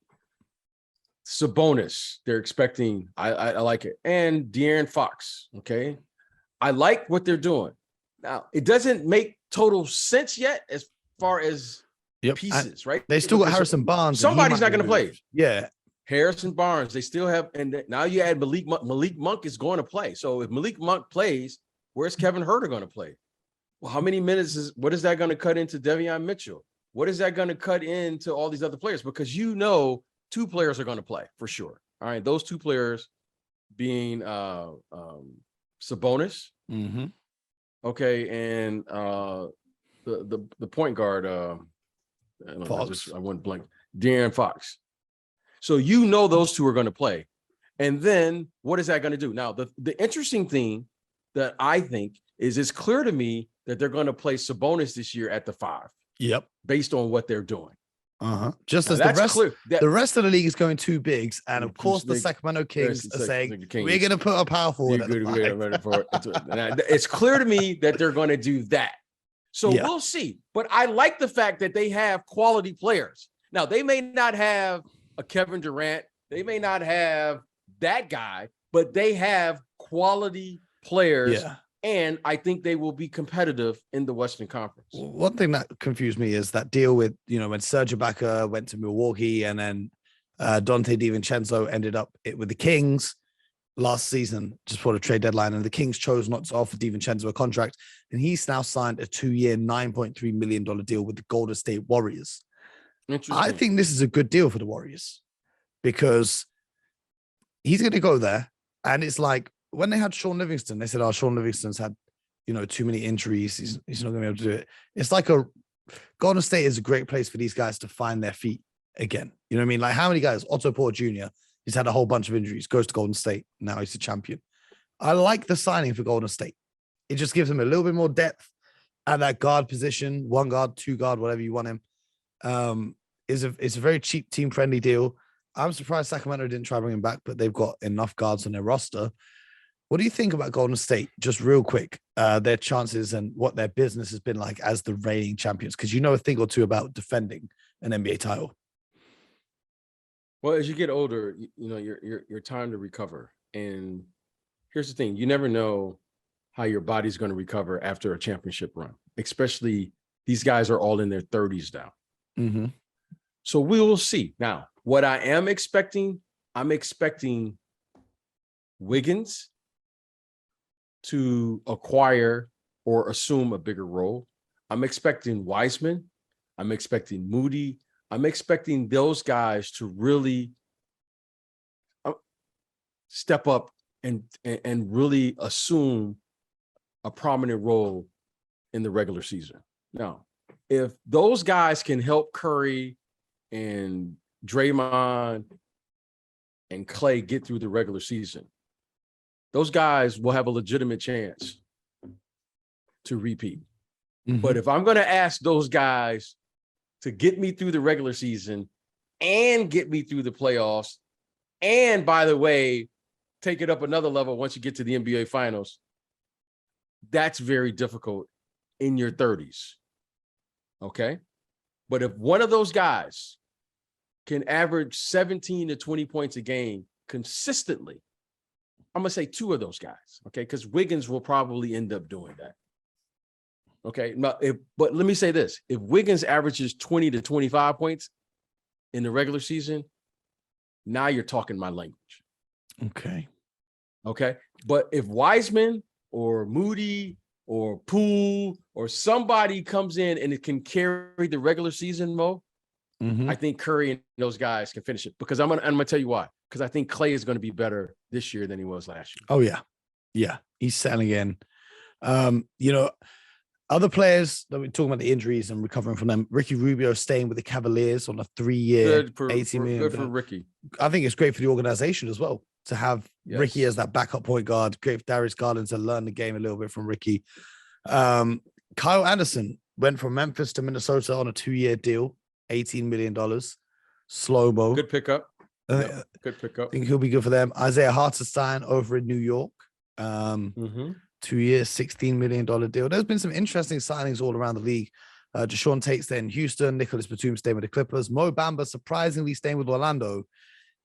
S2: Sabonis, they're expecting. I like it, and De'Aaron Fox. Okay, I like what they're doing. Now it doesn't make total sense yet as far as pieces, right?
S1: They still got Harrison Barnes.
S2: Somebody's not going to play.
S1: Yeah,
S2: Harrison Barnes. They still have, and now you add Malik Monk. Malik Monk is going to play. So if Malik Monk plays, where's Kevin Huerter going to play? Well, how many minutes what is that going to cut into Davion Mitchell? What is that going to cut into all these other players? Because 2 players are going to play for sure. All right, those 2 players being Sabonis, okay, and the point guard, I went blank, De'Aaron Fox. So those 2 are going to play, and then what is that going to do? Now, the interesting thing that I think is it's clear to me that they're going to play Sabonis this year at the 5.
S1: Yep,
S2: based on what they're doing.
S1: Just as the rest of the league is going 2 bigs, and of course the Sacramento Kings are saying we're going to put a power forward.
S2: It's clear to me that they're going to do that. So we'll see. But I like the fact that they have quality players. Now they may not have a Kevin Durant, they may not have that guy, but they have quality players. Yeah. And I think they will be competitive in the Western Conference.
S1: One thing that confused me is that deal with, when Serge Ibaka went to Milwaukee and then Dante DiVincenzo ended up with the Kings last season, just before the trade deadline. And the Kings chose not to offer DiVincenzo a contract. And he's now signed a 2-year, $9.3 million deal with the Golden State Warriors. I think this is a good deal for the Warriors because he's going to go there. And it's like, when they had Sean Livingston, they said, Sean Livingston's had, too many injuries. He's not going to be able to do it. It's like Golden State is a great place for these guys to find their feet again. You know what I mean? Like how many guys, Otto Porter Jr., he's had a whole bunch of injuries, goes to Golden State. Now he's a champion. I like the signing for Golden State. It just gives him a little bit more depth at that guard position, 1 guard, 2 guard, whatever you want him. It's a very cheap team friendly deal. I'm surprised Sacramento didn't try to bring him back, but they've got enough guards on their roster. What do you think about Golden State? Just real quick, their chances and what their business has been like as the reigning champions, because a thing or two about defending an NBA title.
S2: Well, as you get older, your time to recover. And here's the thing: you never know how your body's going to recover after a championship run. Especially these guys are all in their 30s now. So we will see. Now, what I am expecting, I'm expecting Wiggins to acquire or assume a bigger role. I'm expecting Wiseman. I'm expecting Moody. I'm expecting those guys to really step up and really assume a prominent role in the regular season. Now, if those guys can help Curry and Draymond and Clay get through the regular season, those guys will have a legitimate chance to repeat.
S1: Mhm.
S2: But if I'm going to ask those guys to get me through the regular season and get me through the playoffs, and by the way, take it up another level once you get to the NBA Finals, that's very difficult in your 30s. Okay? But if one of those guys can average 17 to 20 points a game consistently, I'm going to say two of those guys, okay? Because Wiggins will probably end up doing that. Okay, but let me say this. If Wiggins averages 20 to 25 points in the regular season, now you're talking my language. Okay. But if Wiseman or Moody or Poole or somebody comes in and it can carry the regular season, Mo, I think Curry and those guys can finish it, because I'm gonna tell you why. Because I think Clay is going to be better this year than he was last year.
S1: Oh yeah. Yeah. He's settling in. Other players that we're talking about the injuries and recovering from them. Ricky Rubio staying with the Cavaliers on a 3-year, $80 million.
S2: Good for Ricky.
S1: I think it's great for the organization as well to have Ricky as that backup point guard. Great for Darius Garland to learn the game a little bit from Ricky. Kyle Anderson went from Memphis to Minnesota on a 2-year deal, $18 million. Slow-mo.
S2: Good pickup. Good pickup.
S1: I think he'll be good for them. Isaiah Hartenstein over in New York. 2 years, $16 million deal. There's been some interesting signings all around the league. Deshaun Tate staying in Houston, Nicholas Batum staying with the Clippers, Mo Bamba surprisingly staying with Orlando,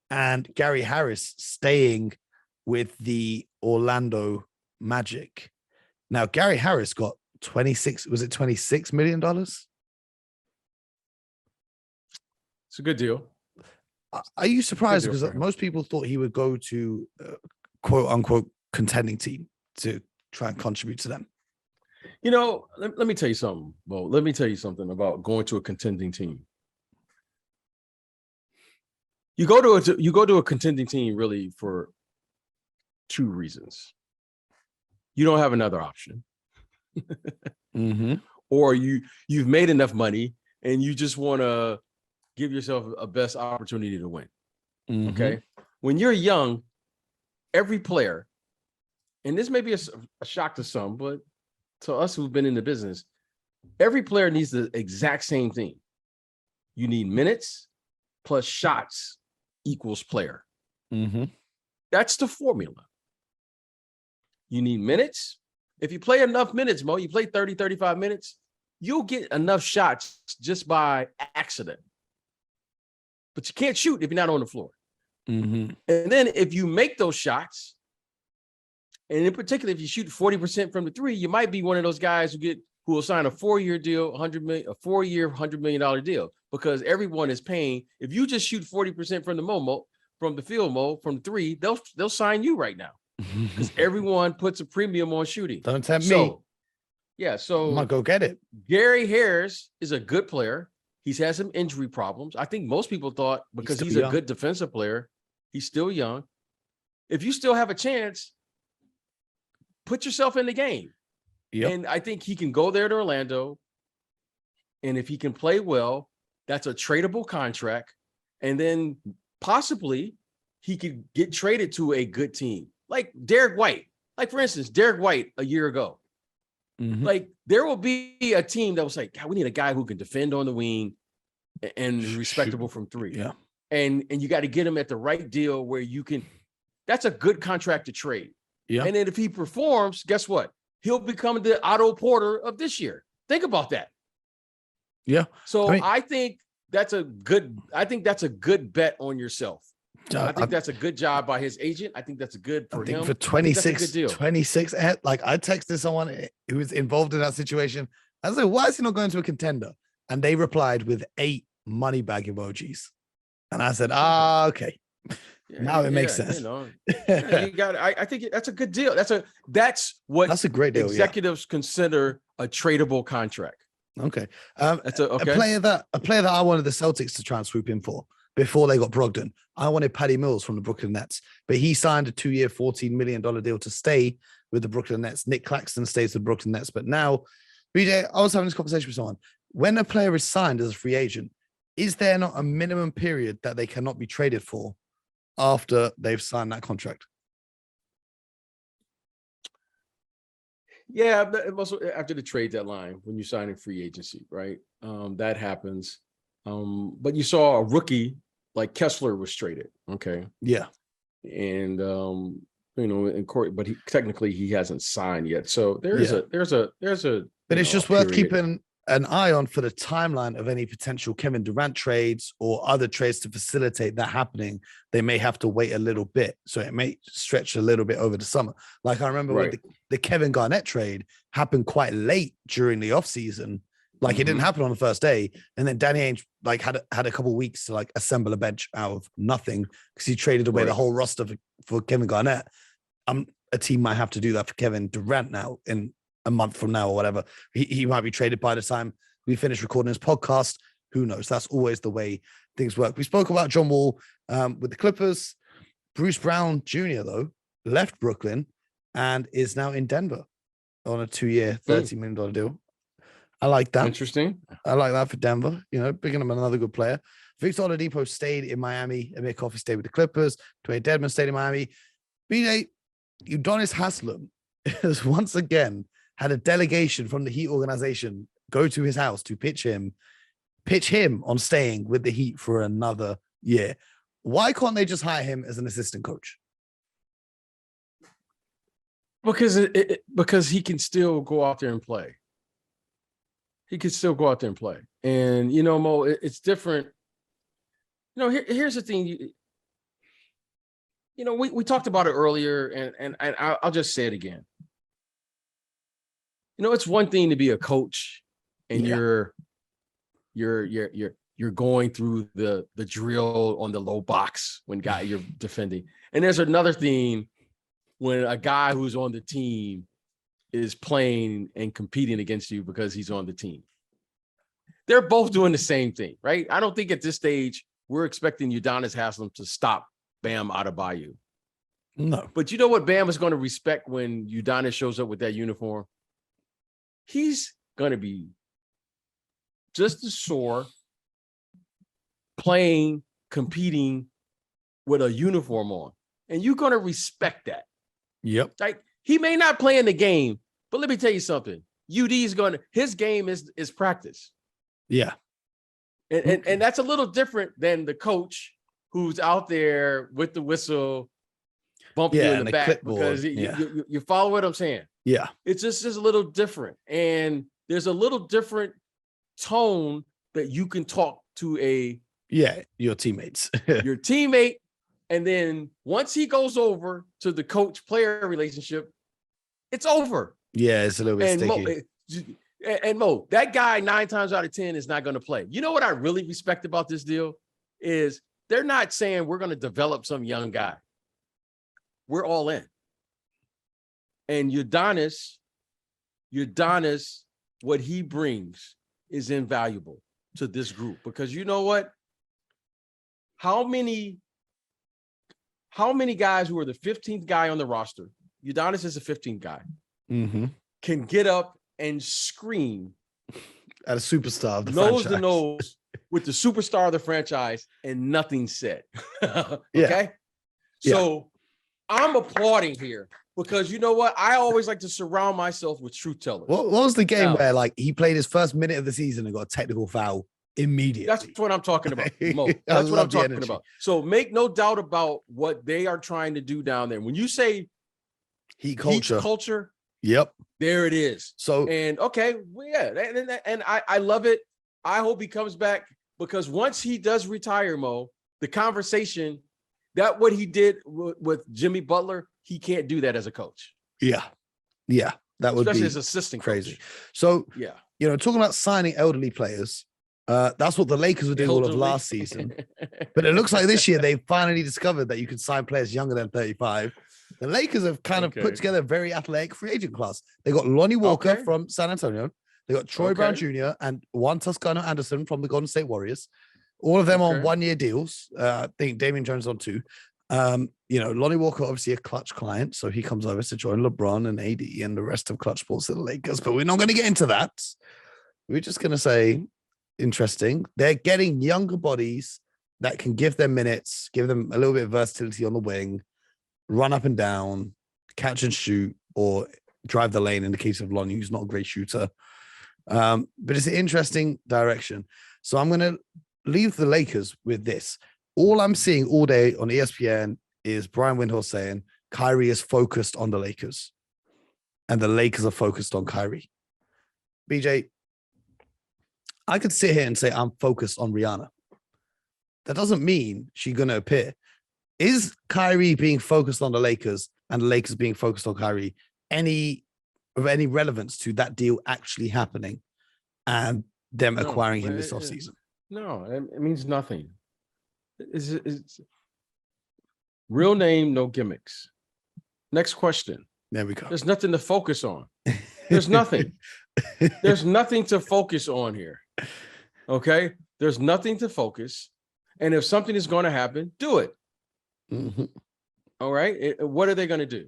S1: and Gary Harris staying with the Orlando Magic. Now, Gary Harris got $26 million?
S2: It's a good deal.
S1: Are you surprised? Because most people thought he would go to quote unquote contending team to try and contribute to them.
S2: Let me tell you something, Bo. Let me tell you something about going to a contending team. You go to a contending team really for two reasons. You don't have another option. Or you've made enough money and you just want to give yourself a best opportunity to win. Okay. When you're young, every player, and this may be a shock to some, but to us who've been in the business, every player needs the exact same thing. You need minutes plus shots equals player. That's the formula. You need minutes. If you play enough minutes, Mo, you play 30, 35 minutes, you'll get enough shots just by accident. But you can't shoot if you're not on the floor. And then if you make those shots, and in particular, if you shoot 40% from the three, you might be one of those guys who will sign a 4-year deal, $100 million deal, because everyone is paying. If you just shoot 40% from the field, from three, they'll sign you right now, because everyone puts a premium on shooting.
S1: Don't tempt me.
S2: Yeah, so
S1: I'm gonna go get it.
S2: Gary Harris is a good player. He's had some injury problems. I think most people thought because he's a good defensive player, he's still young. If you still have a chance, put yourself in the game. And I think he can go there to Orlando. And if he can play well, that's a tradable contract. And then possibly he could get traded to a good team. Like Derek White. Like, for instance, Derek White a year ago. Like, there will be a team that was like, God, we need a guy who can defend on the wing and respectable from three.
S1: Yeah.
S2: And you got to get him at the right deal where you can. That's a good contract to trade. Yeah. And then if he performs, guess what? He'll become the Otto Porter of this year. Think about that.
S1: Yeah.
S2: So I think that's a good bet on yourself. I think that's a good job by his agent. I think that's a good for him.
S1: For 26, like I texted someone who was involved in that situation. I was like, why is he not going to a contender? And they replied with 8 money bag emojis. And I said, okay. Now it makes sense.
S2: You got. I think that's a good deal. That's a great deal. Executives consider a tradable contract.
S1: Okay.
S2: Okay.
S1: A player that I wanted the Celtics to try and swoop in for before they got Brogdon. I wanted Patty Mills from the Brooklyn Nets, but he signed a 2-year, $14 million deal to stay with the Brooklyn Nets. Nick Claxton stays with Brooklyn Nets, but now, BJ, I was having this conversation with someone. When a player is signed as a free agent, is there not a minimum period that they cannot be traded for after they've signed that contract?
S2: Yeah, but also after the trade deadline, when you sign in free agency, right? That happens. But you saw a rookie like Kessler was traded. Okay.
S1: Yeah.
S2: And in court, but technically he hasn't signed yet. So there's a
S1: but it's just worth keeping an eye on for the timeline of any potential Kevin Durant trades or other trades to facilitate that happening. They may have to wait a little bit. So it may stretch a little bit over the summer. Like I remember when the Kevin Garnett trade happened quite late during the offseason. Like it didn't happen on the first day. And then Danny Ainge like had a couple of weeks to like assemble a bench out of nothing because he traded away the whole roster for Kevin Garnett. A team might have to do that for Kevin Durant now in a month from now or whatever. He might be traded by the time we finish recording this podcast. Who knows? That's always the way things work. We spoke about John Wall with the Clippers. Bruce Brown Jr., though, left Brooklyn and is now in Denver on a 2-year, $30 million deal. I like that.
S2: Interesting.
S1: I like that for Denver. Picking him another good player. Victor Oladipo stayed in Miami. Amir Coffey stayed with the Clippers. Dwayne Dedmon stayed in Miami. BJ, Udonis Haslem has once again had a delegation from the Heat organization go to his house to pitch him on staying with the Heat for another year. Why can't they just hire him as an assistant coach?
S2: Because he can still go out there and play. He could still go out there and play. And, Mo, it's different. Here's the thing. We talked about it earlier, and I'll just say it again. It's one thing to be a coach and you're going through the drill on the low box when you're defending. And there's another thing when a guy who's on the team is playing and competing against you because he's on the team. They're both doing the same thing, right? I don't think at this stage we're expecting Udonis Haslem to stop Bam Adebayo.
S1: No.
S2: But you know what Bam is going to respect when Udonis shows up with that uniform? He's going to be just as sore playing, competing with a uniform on. And you're going to respect that.
S1: Yep.
S2: Like, he may not play in the game, but let me tell you something. His game is practice.
S1: Yeah.
S2: And that's a little different than the coach who's out there with the whistle bumping you in the back because you follow what I'm saying?
S1: Yeah.
S2: It's just a little different. And there's a little different tone that you can talk to
S1: your teammates.
S2: your teammate. And then once he goes over to the coach-player relationship, it's over.
S1: Yeah, it's a little bit sticky.
S2: Mo, that guy 9 times out of 10 is not going to play. You know what I really respect about this deal is they're not saying we're going to develop some young guy. We're all in. And Udonis, what he brings is invaluable to this group because you know what? How many guys who are the 15th guy on the roster, Udonis is the 15th guy, can get up and scream
S1: at a superstar of the
S2: nose
S1: franchise.
S2: to nose with the superstar of the franchise and nothing said. Okay?
S1: Yeah.
S2: So I'm applauding here because you know what? I always like to surround myself with truth tellers.
S1: What was the game where like he played his first minute of the season and got a technical foul immediately?
S2: That's what I'm talking about, Mo. That's what I'm talking about. So make no doubt about what they are trying to do down there. When you say
S1: Heat culture, yep,
S2: there it is.
S1: So
S2: and okay, well, yeah, and I love it. I hope he comes back because once he does retire, Mo, the conversation that what he did with Jimmy Butler, he can't do that as a coach.
S1: Yeah, that would
S2: especially
S1: be
S2: as assistant
S1: crazy.
S2: Coach.
S1: So
S2: yeah,
S1: talking about signing elderly players, that's what the Lakers were doing all of last season. But it looks like this year they finally discovered that you can sign players younger than 35. The Lakers have kind of put together a very athletic free agent class. They got Lonnie Walker from San Antonio. They got Troy Brown Jr. and Juan Toscano Anderson from the Golden State Warriors. All of them on 1-year deals. I think Damian Jones on 2. Lonnie Walker, obviously a Clutch client, so he comes over to join LeBron and AD and the rest of Clutch Sports at the Lakers. But we're not going to get into that. We're just going to say, interesting. They're getting younger bodies that can give them minutes, give them a little bit of versatility on the wing, run up and down, catch and shoot, or drive the lane in the case of Lonnie, who's not a great shooter. But it's an interesting direction. So I'm going to leave the Lakers with this. All I'm seeing all day on ESPN is Brian Windhorst saying Kyrie is focused on the Lakers and the Lakers are focused on Kyrie. BJ, I could sit here and say I'm focused on Rihanna. That doesn't mean she's going to appear. Is Kyrie being focused on the Lakers and the Lakers being focused on Kyrie any relevance to that deal actually happening and them acquiring him this offseason?
S2: No, it means nothing. It's real name, no gimmicks. Next question.
S1: There we go.
S2: There's nothing to focus on. There's nothing. There's nothing to focus on here. Okay? There's nothing to focus. And if something is going to happen, do it.
S1: Mm-hmm.
S2: All right? What are they going to do?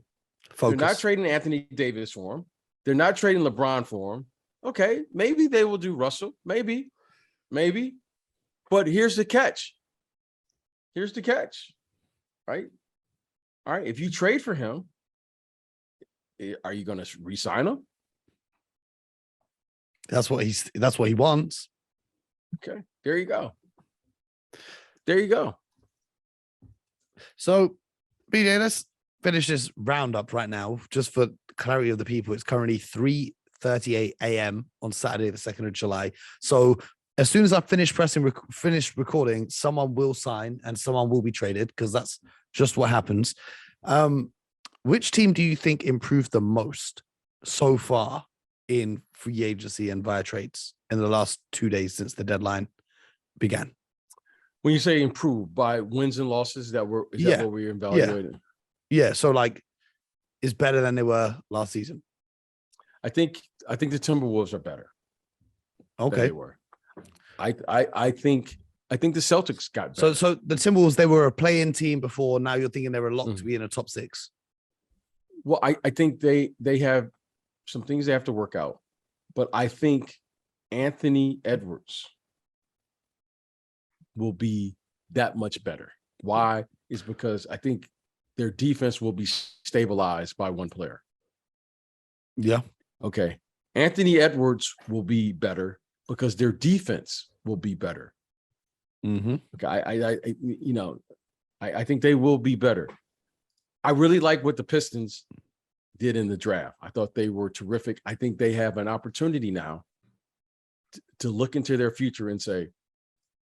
S1: Focus.
S2: They're not trading Anthony Davis for him. They're not trading LeBron for him. Okay, maybe they will do Russell. Maybe. But here's the catch. Right? All right. If you trade for him, are you going to re-sign him?
S1: That's what he wants.
S2: Okay. There you go.
S1: So, BJ, let's finish this roundup right now, just for clarity of the people. It's currently 3:38 a.m. on Saturday, the 2nd of July. So as soon as I finish recording, someone will sign and someone will be traded, because that's just what happens. Which team do you think improved the most so far in free agency and via trades in the last 2 days since the deadline began?
S2: When you say improve, by wins and losses, is that what we're evaluating?
S1: Yeah. So it's better than they were last season.
S2: I think the Timberwolves are better.
S1: Okay.
S2: Than they were. I think the Celtics got better.
S1: So the Timberwolves, they were a play-in team before. Now you're thinking they were locked to be in a top 6.
S2: Well, I think they have some things they have to work out, but I think Anthony Edwards will be that much better. Why? Is because I think their defense will be stabilized by one player.
S1: Yeah.
S2: Okay. Anthony Edwards will be better because their defense will be better.
S1: Mm-hmm.
S2: Okay. I think they will be better. I really like what the Pistons did in the draft. I thought they were terrific. I think they have an opportunity now to look into their future and say,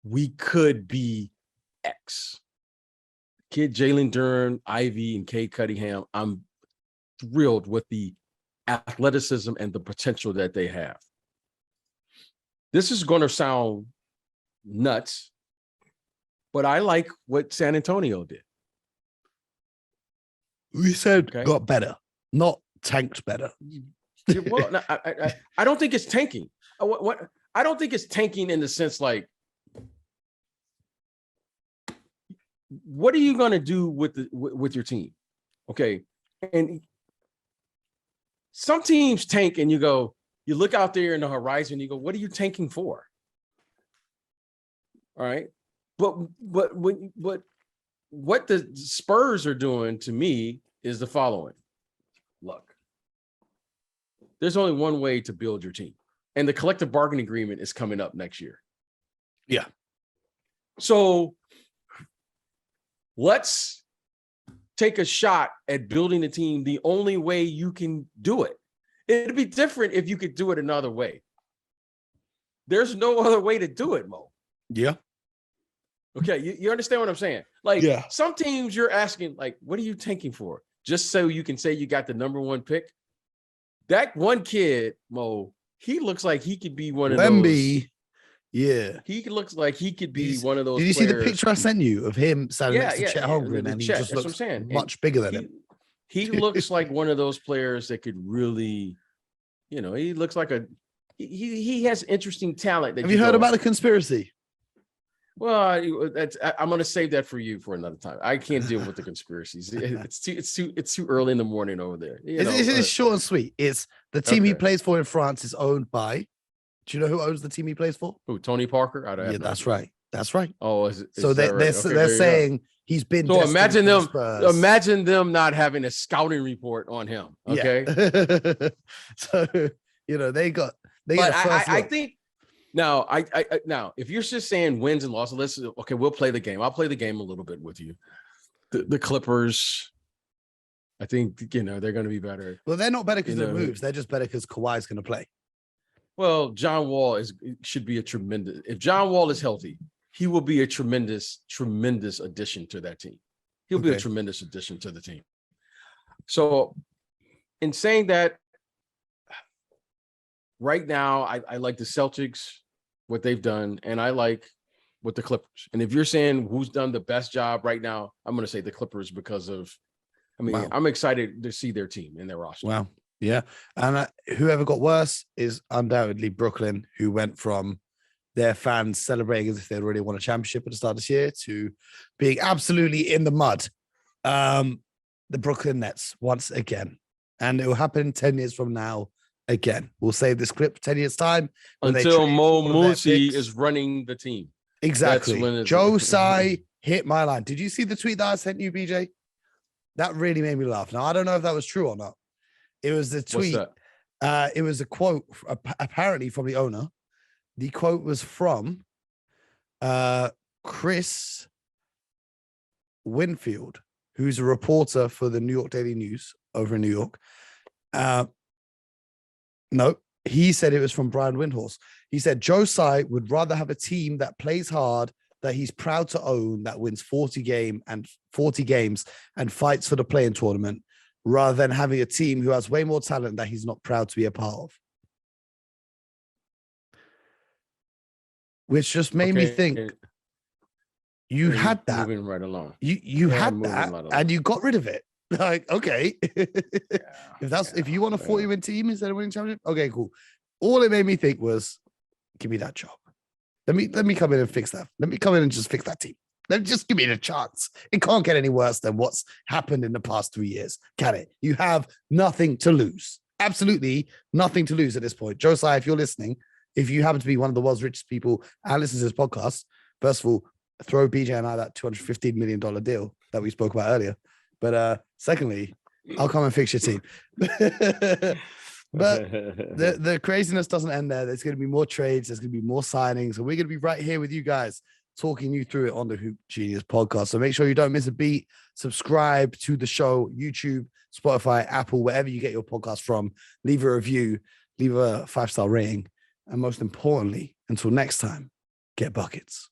S2: we could be X. Kid Jalen Duren, Ivy, and Cade Cunningham, I'm thrilled with the athleticism and the potential that they have. This is going to sound nuts, but I like what San Antonio did.
S1: We said got better, not tanked better.
S2: Well, no, I don't think it's tanking. I don't think it's tanking in the sense like, what are you going to do with your team? Okay. And some teams tank and you look out there in the horizon, you go, what are you tanking for? All right. But what the Spurs are doing to me is the following. Look, there's only one way to build your team, and the collective bargaining agreement is coming up next year.
S1: Yeah.
S2: So let's take a shot at building a team the only way you can do it. It'd be different if you could do it another way. There's no other way to do it, Mo.
S1: Yeah.
S2: Okay, you understand what I'm saying? Like, some teams you're asking, like, what are you tanking for? Just so you can say you got the number 1 pick? That one kid, Mo, he looks like he could be one of those.
S1: Yeah.
S2: He looks like he could be one of those.
S1: Did you
S2: players.
S1: see the picture I sent you of him standing next to Chet Holmgren, and he just looks much bigger than him?
S2: He looks like one of those players that could really, he looks like a he has interesting talent.
S1: Have you heard about the conspiracy?
S2: Well, I'm going to save that for you for another time. I can't deal with the conspiracies. It's too early in the morning over there.
S1: It's short and sweet. It's the team he plays for in France is owned by. Do you know who owns the team he plays for?
S2: Who, Tony Parker?
S1: Yeah, that's right. That's right.
S2: Oh,
S1: so they're saying he's been.
S2: So imagine them not having a scouting report on him. Okay.
S1: Yeah. So they got.
S2: I think. Now, now, if you're just saying wins and losses, we'll play the game. I'll play the game a little bit with you. The Clippers, I think, they're going to be better.
S1: Well, they're not better because of moves. They're just better because Kawhi's going to play.
S2: Well, John Wall should be a tremendous. If John Wall is healthy, he will be a tremendous addition to that team. He'll be a tremendous addition to the team. So, in saying that, right now, I like the Celtics, what they've done, and I like what the Clippers. And if you're saying who's done the best job right now, I'm going to say the Clippers because of, I'm excited to see their team and their roster.
S1: Wow. Yeah. And whoever got worse is undoubtedly Brooklyn, who went from their fans celebrating as if they'd already won a championship at the start of this year to being absolutely in the mud. The Brooklyn Nets once again. And it will happen 10 years from now. Again, we'll save this clip 10 years time
S2: until Mo Mooncey is running the team.
S1: Exactly. Joe Tsai hit my line. Did you see the tweet that I sent you, BJ? That really made me laugh. Now, I don't know if that was true or not. It was the tweet. It was a quote apparently from the owner. The quote was from Chris Winfield, who's a reporter for the New York Daily News over in New York. No, he said it was from Brian Windhorst. He said Joe Tsai would rather have a team that plays hard, that he's proud to own, that wins 40 games and fights for the play-in tournament, rather than having a team who has way more talent that he's not proud to be a part of. Which just made me think, you had that.
S2: Moving right along.
S1: You had that, and you got rid of it. Like, okay, if you want a 40-win team instead of winning championship, okay, cool. All it made me think was, give me that job. Let me come in and fix that. Let me come in and just fix that team. Just give me the chance. It can't get any worse than what's happened in the past 3 years, can it? You have nothing to lose. Absolutely nothing to lose at this point. Joe Tsai, if you're listening, if you happen to be one of the world's richest people and listen to this podcast, first of all, throw BJ and I that $215 million deal that we spoke about earlier. But secondly, I'll come and fix your team. But the craziness doesn't end there. There's going to be more trades. There's going to be more signings. And we're going to be right here with you guys, talking you through it on the Hoop Genius podcast. So make sure you don't miss a beat. Subscribe to the show, YouTube, Spotify, Apple, wherever you get your podcast from. Leave a review, leave a 5-star rating. And most importantly, until next time, get buckets.